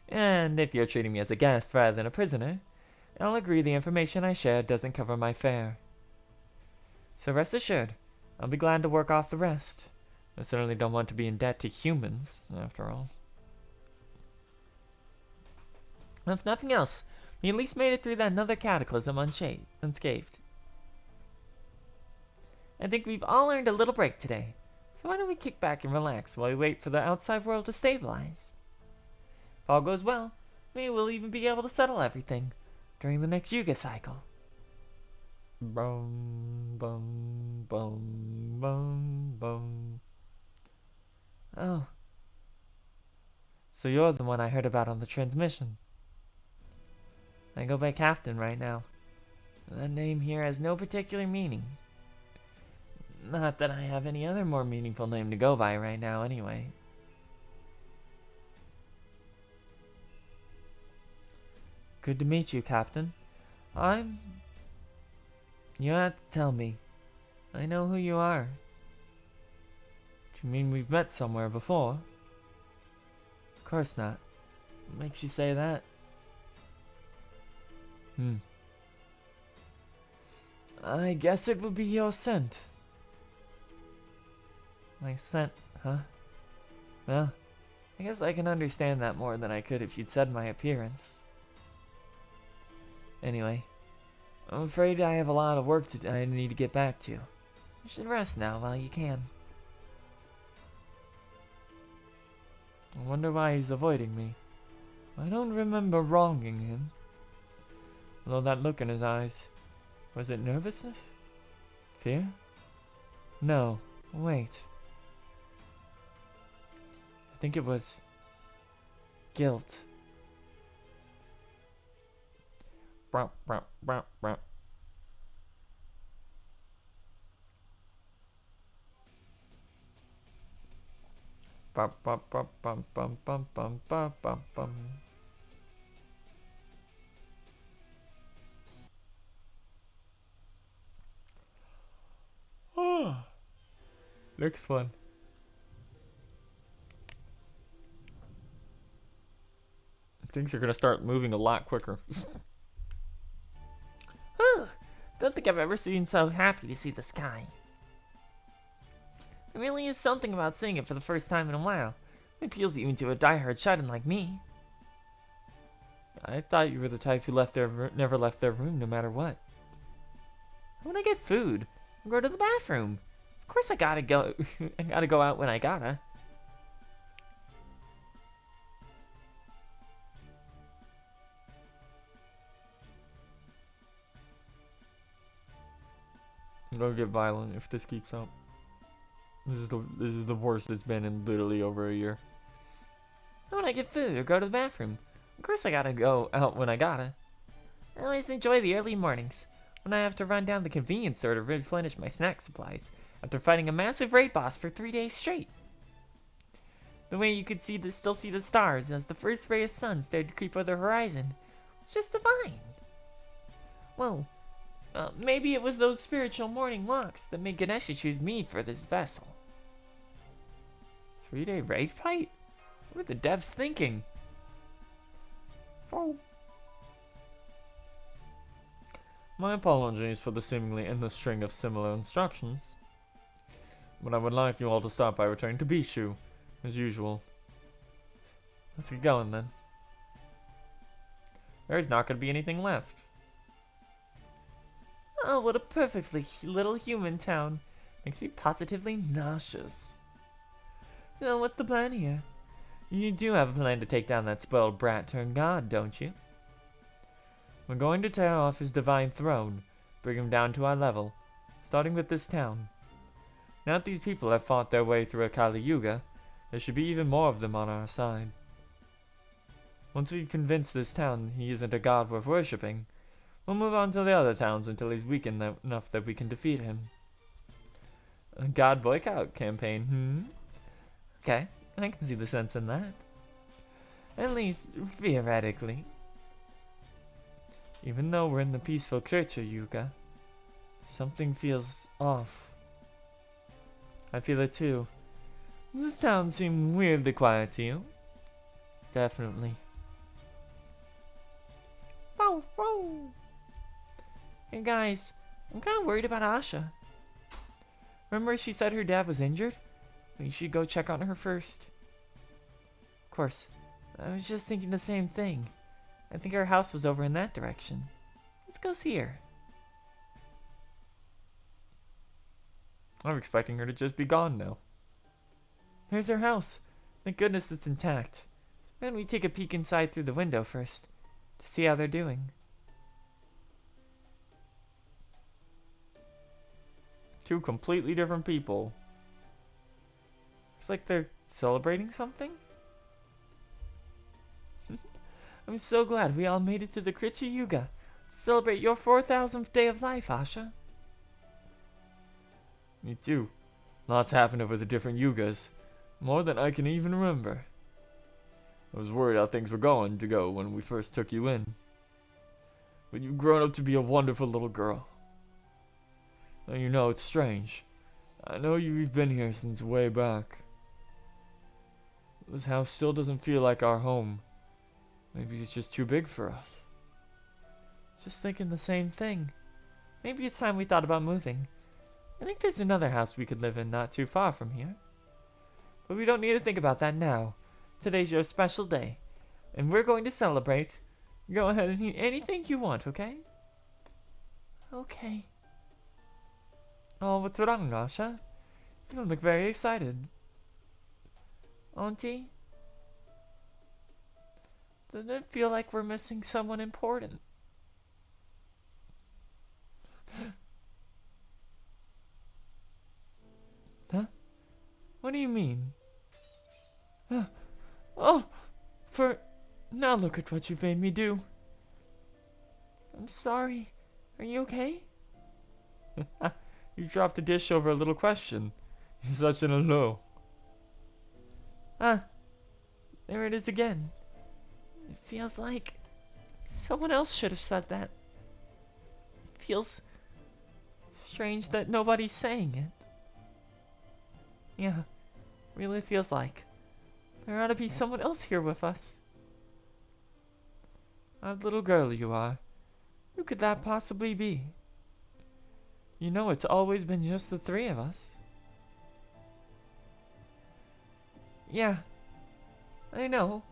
Speaker 2: And if you're treating me as a guest rather than a prisoner, I'll agree the information I shared doesn't cover my fare. So rest assured, I'll be glad to work off the rest. I certainly don't want to be in debt to humans, after all. If nothing else, we at least made it through that another cataclysm unscathed. I think we've all earned a little break today, so why don't we kick back and relax while we wait for the outside world to stabilize? If all goes well, maybe we'll even be able to settle everything during the next Yuga cycle.
Speaker 1: Bum, bum, bum, bum, bum.
Speaker 2: Oh. So you're the one I heard about on the transmission. I go by Captain right now. That name here has no particular meaning. Not that I have any other more meaningful name to go by right now, anyway. Good to meet you, Captain. You have to tell me. I know who you are. Do you mean we've met somewhere before? Of course not. What makes you say that? I guess it would be your scent. My scent, huh? Well, I guess I can understand that more than I could if you'd said my appearance. Anyway, I'm afraid I have a lot of work I need to get back to. You should rest now while you can. I wonder why he's avoiding me. I don't remember wronging him. Although that look in his eyes, was it nervousness? Fear? No, wait. I think it was guilt.
Speaker 1: Brum, brum, brum, brum. Bum, bum, bum, bum, bum, bum, bum, bum, bum, bum. Next one. Things are gonna start moving a lot quicker.
Speaker 2: Don't think I've ever been so happy to see the sky. There really is something about seeing it for the first time in a while. It appeals even to a diehard shut-in like me.
Speaker 1: I thought you were the type who never left their room no matter what.
Speaker 2: When I get food, I go to the bathroom. Of course I gotta go. I gotta go out when I gotta.
Speaker 1: I'm gonna get violent if this keeps up. This is the worst it's been in literally over a year.
Speaker 2: When I get food or go to the bathroom, of course I gotta go out when I gotta. I always enjoy the early mornings when I have to run down the convenience store to replenish my snack supplies after fighting a massive raid boss for 3 days straight. The way you could still see the stars as the first ray of sun started to creep over the horizon was just divine. Well, maybe it was those spiritual morning walks that made Ganesha choose me for this vessel. 3-day raid fight? What are the devs thinking?
Speaker 1: Oh. My apologies for the seemingly endless string of similar instructions, but I would like you all to start by returning to Bishu, as usual. Let's get going then. There's not going to be anything left.
Speaker 2: Oh, what a perfectly little human town. Makes me positively nauseous. So what's the plan here? You do have a plan to take down that spoiled brat turned god, don't you?
Speaker 1: We're going to tear off his divine throne, bring him down to our level, starting with this town. Now that these people have fought their way through a Kali Yuga, there should be even more of them on our side. Once we've convinced this town he isn't a god worth worshipping, we'll move on to the other towns until he's weakened enough that we can defeat him. A god boycott campaign, Okay, I can see the sense in that. At least, theoretically. Even though we're in the peaceful Kircher Yuga, something feels off. I feel it too. Does this town seem weirdly quiet to you? Definitely.
Speaker 2: Whoa, whoa. Hey guys, I'm kind of worried about Asha. Remember she said her dad was injured? We should go check on her first. Of course, I was just thinking the same thing. I think our house was over in that direction. Let's go see her.
Speaker 1: I'm expecting her to just be gone now.
Speaker 2: There's her house. Thank goodness it's intact. Why don't we take a peek inside through the window first, to see how they're doing?
Speaker 1: Two completely different people.
Speaker 2: It's like they're celebrating something. I'm so glad we all made it to the Kircher Yuga to celebrate your 4,000th day of life, Asha.
Speaker 1: Me too. Lots happened over the different Yugas. More than I can even remember. I was worried how things were going to go when we first took you in. But you've grown up to be a wonderful little girl. Now you know it's strange. I know you've been here since way back. This house still doesn't feel like our home. Maybe it's just too big for us.
Speaker 2: Just thinking the same thing. Maybe it's time we thought about moving. I think there's another house we could live in not too far from here. But we don't need to think about that now. Today's your special day, and we're going to celebrate. Go ahead and eat anything you want, okay? Okay. Oh, what's wrong, Asha? You don't look very excited. Auntie? Doesn't it feel like we're missing someone important? Huh? What do you mean? Oh! Now look at what you've made me do. I'm sorry. Are you okay?
Speaker 1: You dropped a dish over a little question. You're such an alone.
Speaker 2: Ah, there it is again. It feels like someone else should have said that. It feels strange that nobody's saying it. Yeah, really feels like there ought to be someone else here with us.
Speaker 1: Odd little girl you are.
Speaker 2: Who could that possibly be? You know it's always been just the three of us. Yeah, I know,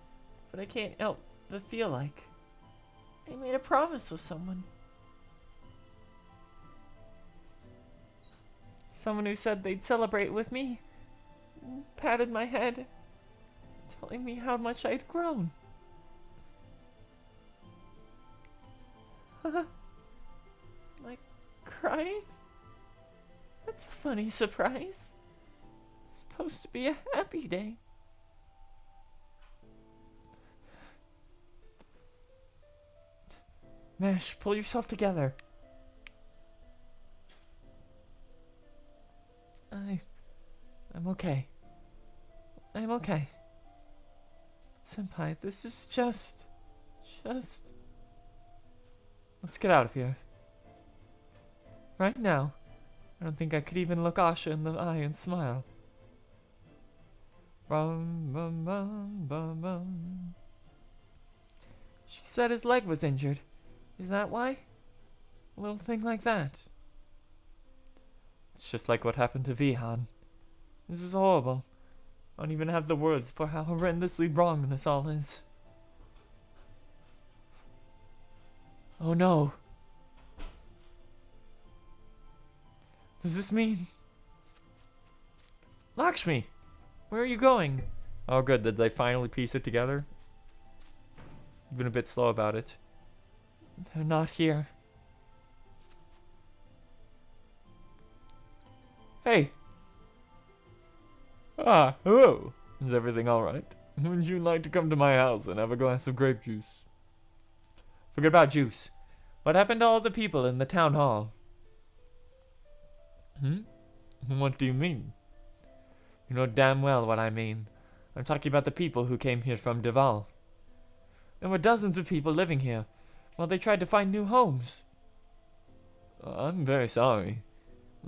Speaker 2: but I can't help but feel like I made a promise with someone. Someone who said they'd celebrate with me, patted my head, telling me how much I'd grown. Like crying? That's a funny surprise. It's supposed to be a happy day. Mash, pull yourself together. I'm okay. I'm okay. Senpai, this is just... Let's get out of here. Right now, I don't think I could even look Asha in the eye and smile. Bum, bum, bum, bum, bum. She said his leg was injured. Is that why? A little thing like that.
Speaker 1: It's just like what happened to Vihan.
Speaker 2: This is horrible. I don't even have the words for how horrendously wrong this all is. Oh no. Does this mean... Lakshmi! Where are you going?
Speaker 1: Oh good, did they finally piece it together? I've been a bit slow about it.
Speaker 2: They're not here. Hey! Ah, hello! Is everything alright? Would you like to come to my house and have a glass of grape juice? Forget about juice. What happened to all the people in the town hall? Hmm? What do you mean? You know damn well what I mean. I'm talking about the people who came here from Deval. There were dozens of people living here, while they tried to find new homes. I'm very sorry.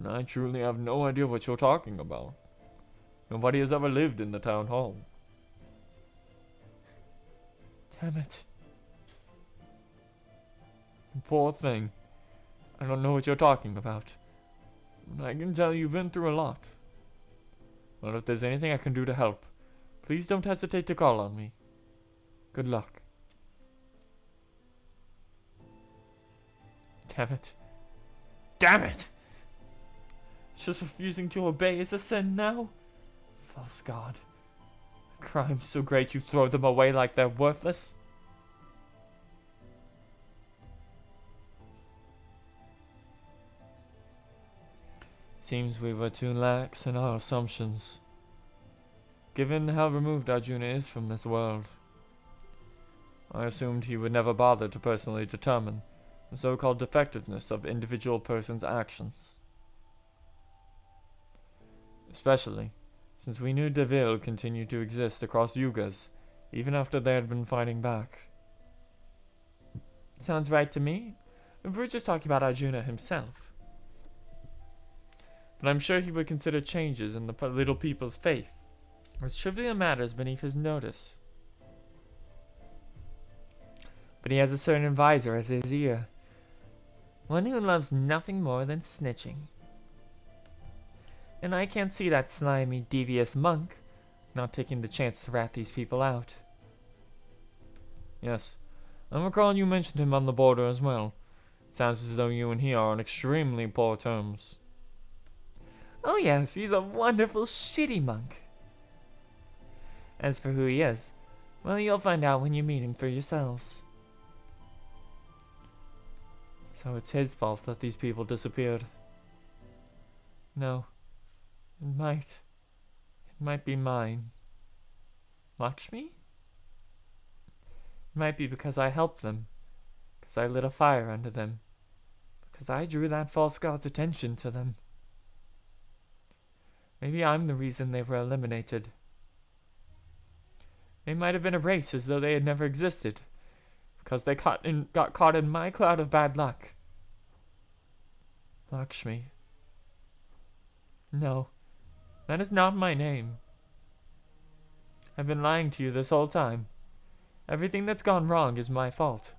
Speaker 2: I truly have no idea what you're talking about. Nobody has ever lived in the town hall. Damn it. Poor thing. I don't know what you're talking about. I can tell you've been through a lot. Well, if there's anything I can do to help, please don't hesitate to call on me. Good luck. Damn it. Damn it! Just refusing to obey is a sin now? False god. A crime so great you throw them away like they're worthless? Seems we were too lax in our assumptions. Given how removed Arjuna is from this world, I assumed he would never bother to personally determine the so-called effectiveness of individual persons' actions. Especially since we knew Deville continued to exist across yugas, even after they had been fighting back. Sounds right to me. If we're just talking about Arjuna himself. But I'm sure he would consider changes in the little people's faith as trivial matters beneath his notice. But he has a certain advisor as his ear, one who loves nothing more than snitching. And I can't see that slimy, devious monk not taking the chance to rat these people out. Yes, I recall you mentioned him on the border as well. It sounds as though you and he are on extremely poor terms. Oh yes, he's a wonderful shitty monk. As for who he is, well, you'll find out when you meet him for yourselves. So it's his fault that these people disappeared. No, it might be mine. Lakshmi? It might be because I helped them, because I lit a fire under them, because I drew that false god's attention to them. Maybe I'm the reason they were eliminated. They might have been erased as though they had never existed, because they got caught in my cloud of bad luck. Lakshmi. No, that is not my name. I've been lying to you this whole time. Everything that's gone wrong is my fault.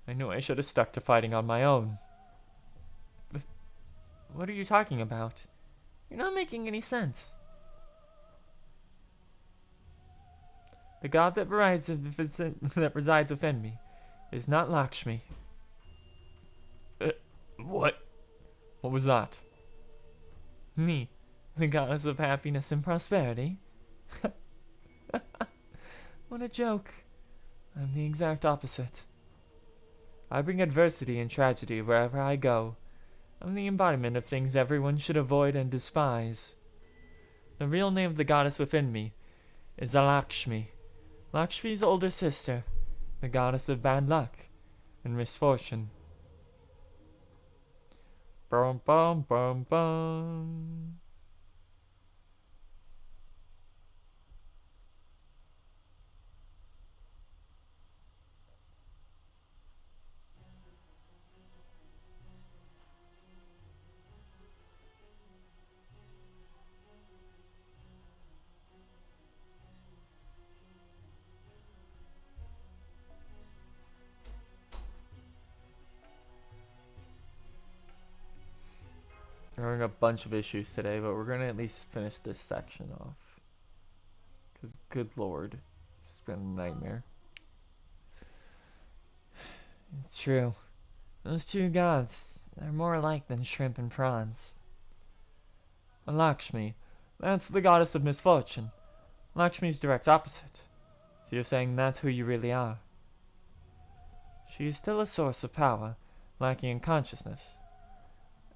Speaker 2: I knew I should have stuck to fighting on my own. What are you talking about? You're not making any sense. The god that resides within me is not Lakshmi. What? What was that? Me, the goddess of happiness and prosperity? What a joke. I'm the exact opposite. I bring adversity and tragedy wherever I go. I'm the embodiment of things everyone should avoid and despise. The real name of the goddess within me is Lakshmi, Lakshmi's older sister, the goddess of bad luck and misfortune. Bum bum bum bum. We're having a bunch of issues today, but we're going to at least finish this section off. Because, good lord, it's been a nightmare. It's true. Those two gods, they're more alike than shrimp and prawns. And Lakshmi, that's the goddess of misfortune. Lakshmi's direct opposite. So you're saying that's who you really are. She is still a source of power, lacking in consciousness.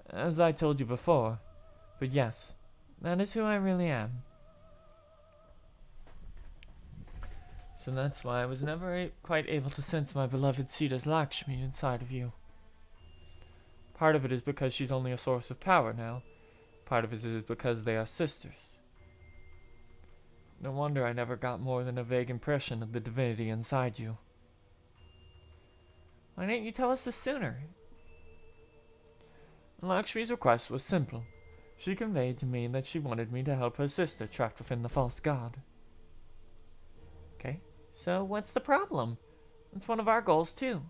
Speaker 2: As I told you before, But yes, that is who I really am. So that's why I was never quite able to sense my beloved Sita's Lakshmi inside of you. Part of it is because she's only a source of power now. Part of it is because they are sisters. No wonder I never got more than a vague impression of the divinity inside you. Why didn't you tell us this sooner? Lakshmi's request was simple. She conveyed to me that she wanted me to help her sister trapped within the false god. Okay, so what's the problem? It's one of our goals too.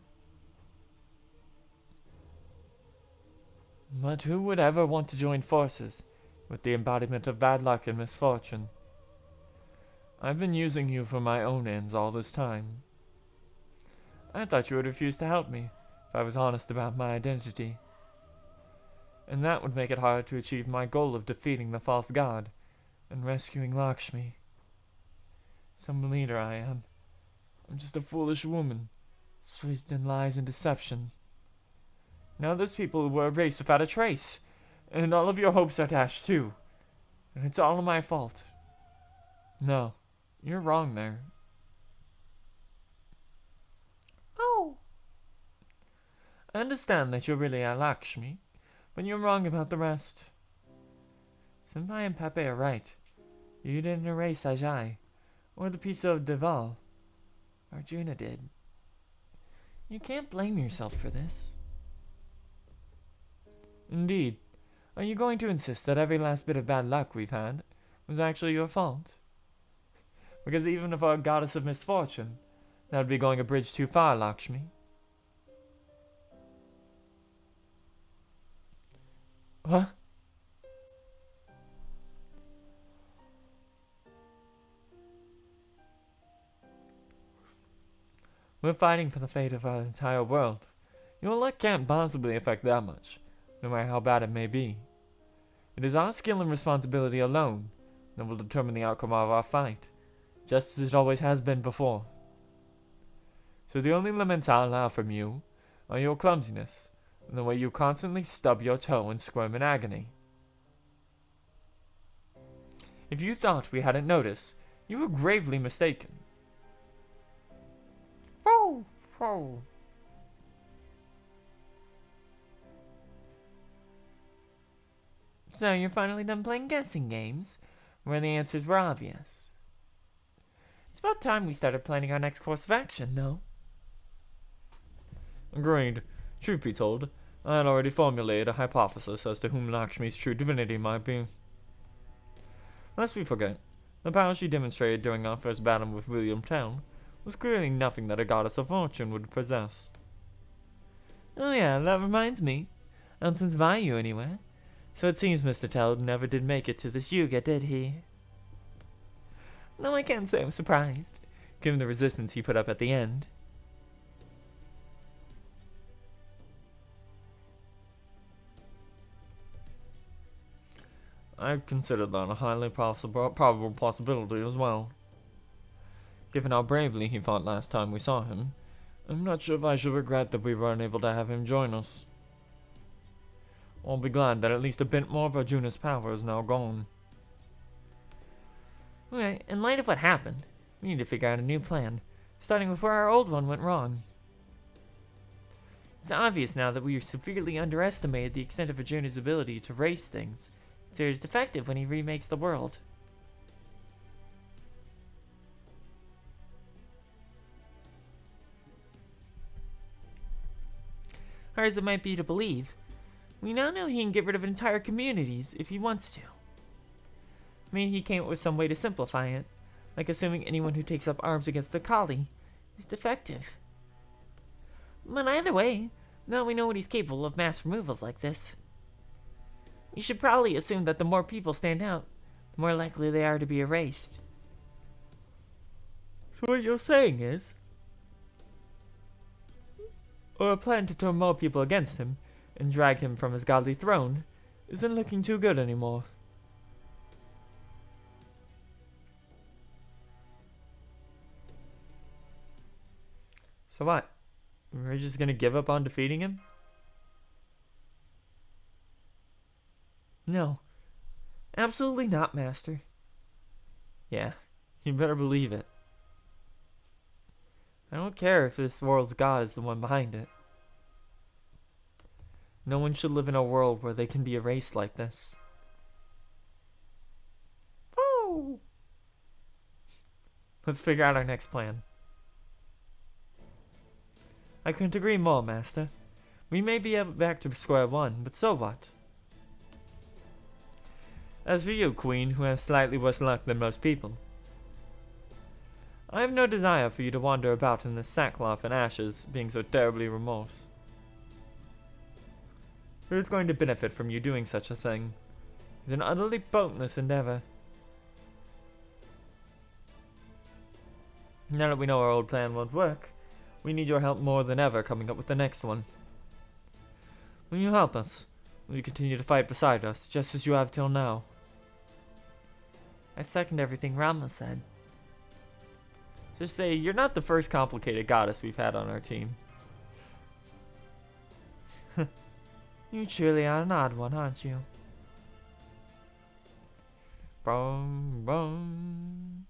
Speaker 2: But who would ever want to join forces with the embodiment of bad luck and misfortune? I've been using you for my own ends all this time. I thought you would refuse to help me if I was honest about my identity. And that would make it hard to achieve my goal of defeating the false god and rescuing Lakshmi. Some leader I am. I'm just a foolish woman, swept in lies and deception. Now those people were erased without a trace, and all of your hopes are dashed too. And it's all my fault. No, you're wrong there. Oh. I understand that you're really a Lakshmi, but you're wrong about the rest. Senpai and Pepe are right. You didn't erase Ajay, or the piece of Deval. Arjuna did. You can't blame yourself for this. Indeed. Are you going to insist that every last bit of bad luck we've had was actually your fault? Because even if our goddess of misfortune, that would be going a bridge too far, Lakshmi. What? We're fighting for the fate of our entire world. Your luck can't possibly affect that much, no matter how bad it may be. It is our skill and responsibility alone that will determine the outcome of our fight, just as it always has been before. So the only limits I'll allow from you are your clumsiness, and the way you constantly stub your toe and squirm in agony. If you thought we hadn't noticed, you were gravely mistaken. Whoa, whoa. So you're finally done playing guessing games, where the answers were obvious. It's about time we started planning our next course of action, no? Agreed. Truth be told, I had already formulated a hypothesis as to whom Lakshmi's true divinity might be. Lest we forget, the power she demonstrated during our first battle with William Tell was clearly nothing that a goddess of fortune would possess. Oh yeah, that reminds me. Elson's Vayu anyway. So it seems Mr. Tell never did make it to this Yuga, did he? No, I can't say I'm surprised, given the resistance he put up at the end. I considered that a highly probable possibility as well. Given how bravely he fought last time we saw him, I'm not sure if I should regret that we were unable to have him join us. I'll be glad that at least a bit more of Arjuna's power is now gone. Okay, in light of what happened, we need to figure out a new plan, starting with where our old one went wrong. It's obvious now that we severely underestimated the extent of Arjuna's ability to raise things, so he's defective when he remakes the world. Hard as it might be to believe, we now know he can get rid of entire communities if he wants to. Maybe he came up with some way to simplify it, like assuming anyone who takes up arms against the Kali is defective. But either way, now we know what he's capable of mass removals like this. We should probably assume that the more people stand out, the more likely they are to be erased. So what you're saying is, or a plan to turn more people against him and drag him from his godly throne isn't looking too good anymore. So what? We're just gonna give up on defeating him? No, Absolutely not, Master. Yeah, you better believe it. I don't care if this world's god is the one behind it. No one should live in a world where they can be erased like this. Woo! Let's figure out our next plan. I couldn't agree more, Master. We may be back to square one, but so what? As for you, Queen, who has slightly worse luck than most people, I have no desire for you to wander about in this sackcloth and ashes, being so terribly remorse. Who's going to benefit from you doing such a thing? It's an utterly pointless endeavor. Now that we know our old plan won't work, we need your help more than ever coming up with the next one. Will you help us? Will you continue to fight beside us, just as you have till now? I second everything Rama said. Just say, you're not the first complicated goddess we've had on our team. You truly are an odd one, aren't you? Bum, bum.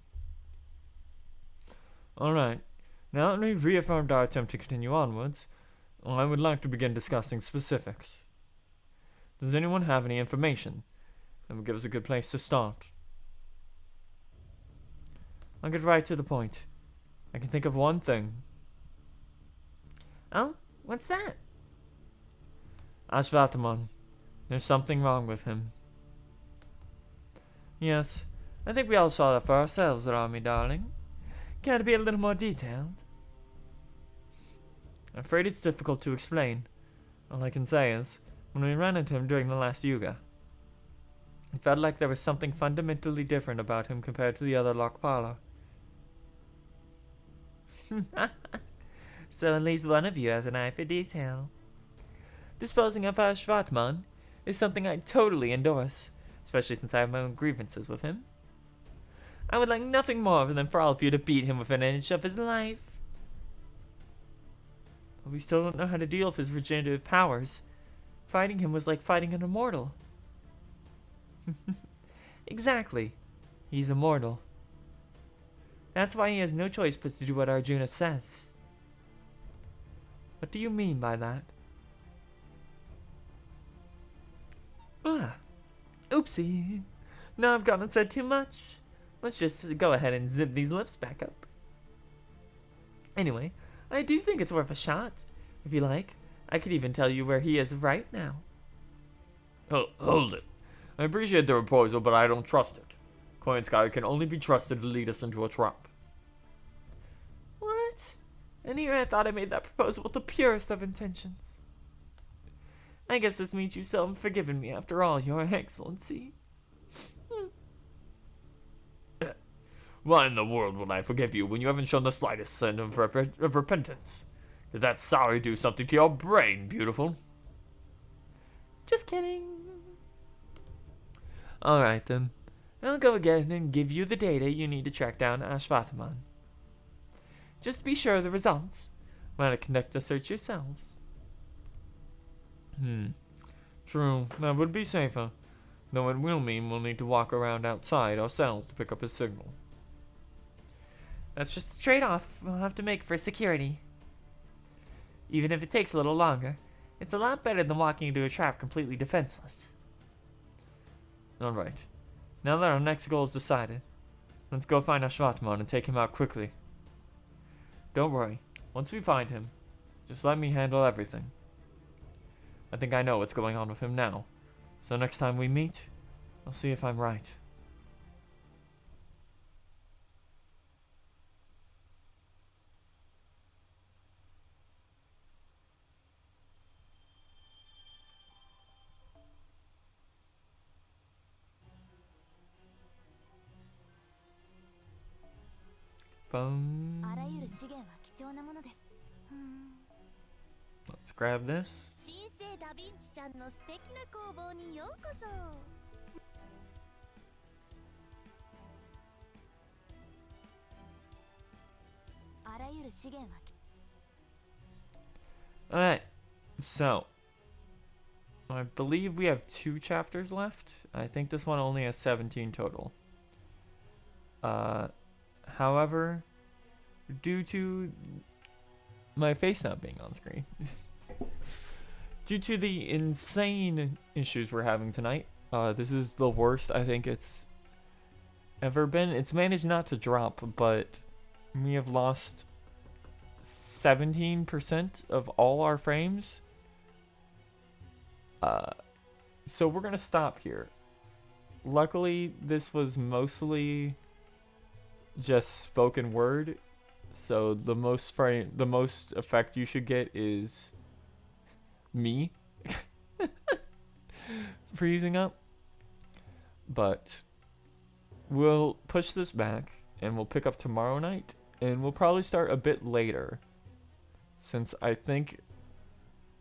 Speaker 2: Alright, now that we've reaffirmed our attempt to continue onwards, I would like to begin discussing specifics. Does anyone have any information that would give us a good place to start? I'll get right to the point. I can think of one thing. Oh, what's that? Ashvatamon. There's something wrong with him. Yes, I think we all saw that for ourselves, Rami, darling. Can it be a little more detailed? I'm afraid it's difficult to explain. All I can say is, when we ran into him during the last Yuga, it felt like there was something fundamentally different about him compared to the other Lokpala. So at least one of you has an eye for detail. Disposing of Ashvatman is something I totally endorse, especially since I have my own grievances with him. I would like nothing more than for all of you to beat him within an inch of his life. But we still don't know how to deal with his regenerative powers. Fighting him was like fighting an immortal. Exactly. He's immortal. That's why he has no choice but to do what Arjuna says. What do you mean by that? Ah, oopsie. Now I've gone and said too much. Let's just go ahead and zip these lips back up. Anyway, I do think it's worth a shot. If you like, I could even tell you where he is right now.
Speaker 3: Hold it. I appreciate the proposal, but I don't trust it. Koinskaya can only be trusted to lead us into a trap.
Speaker 2: What? And here I thought I made that proposal with the purest of intentions. I guess this means you still haven't forgiven me after all, Your Excellency.
Speaker 3: Why in the world would I forgive you when you haven't shown the slightest sign of repentance? Did that sorry do something to your brain, beautiful?
Speaker 2: Just kidding. Alright then. I'll go again and give you the data you need to track down Ashvatman. Just to be sure of the results, why not conduct a search yourselves?
Speaker 3: True, that would be safer. Though it will mean we'll need to walk around outside ourselves to pick up his signal.
Speaker 2: That's just a trade-off we'll have to make for security. Even if it takes a little longer, it's a lot better than walking into a trap completely defenseless.
Speaker 3: Alright. Now that our next goal is decided, let's go find Ashvatman and take him out quickly. Don't worry, once we find him, just let me handle everything. I think I know what's going on with him now, so next time we meet, I'll see if I'm right.
Speaker 1: Let's grab this.
Speaker 4: 新生ダヴィンチちゃんの素敵な工房にようこそ。あらゆる資源は
Speaker 1: Alright, so
Speaker 3: I believe we have 2 chapters left. I think this one only has 17 total. However, due to my face not being on screen, due to the insane issues we're having tonight, this is the worst I think it's ever been. It's managed not to drop, but we have lost 17% of all our frames. So we're gonna stop here. Luckily, this was mostly just spoken word, so the most effect you should get is me freezing up. But we'll push this back and we'll pick up tomorrow night, and we'll probably start a bit later, since I think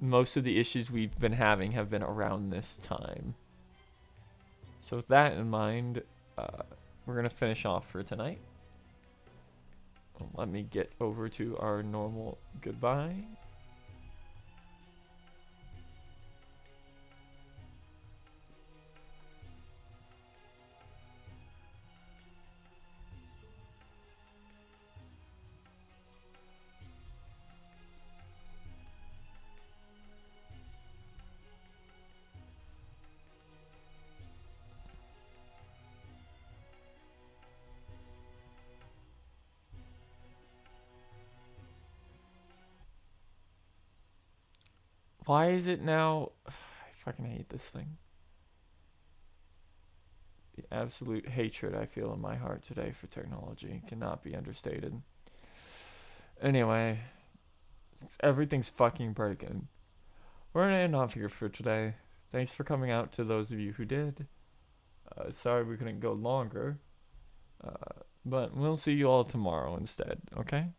Speaker 3: most of the issues we've been having have been around this time. So with that in mind, we're gonna finish off for tonight. Let me get over to our normal goodbye. Why is it now? I fucking hate this thing. The absolute hatred I feel in my heart today for technology cannot be understated. Anyway, everything's fucking breaking. We're gonna end off here for today. Thanks for coming out to those of you who did. Sorry we couldn't go longer. But we'll see you all tomorrow instead, okay?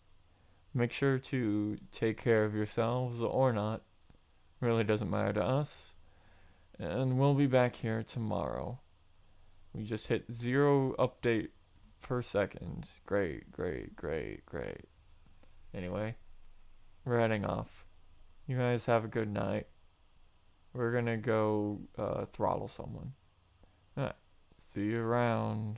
Speaker 3: Make sure to take care of yourselves or not. Really doesn't matter to us. And we'll be back here tomorrow. We just hit 0 update per second. Great, great, great, great. Anyway, we're heading off. You guys have a good night. We're gonna go throttle someone. Alright, see you around.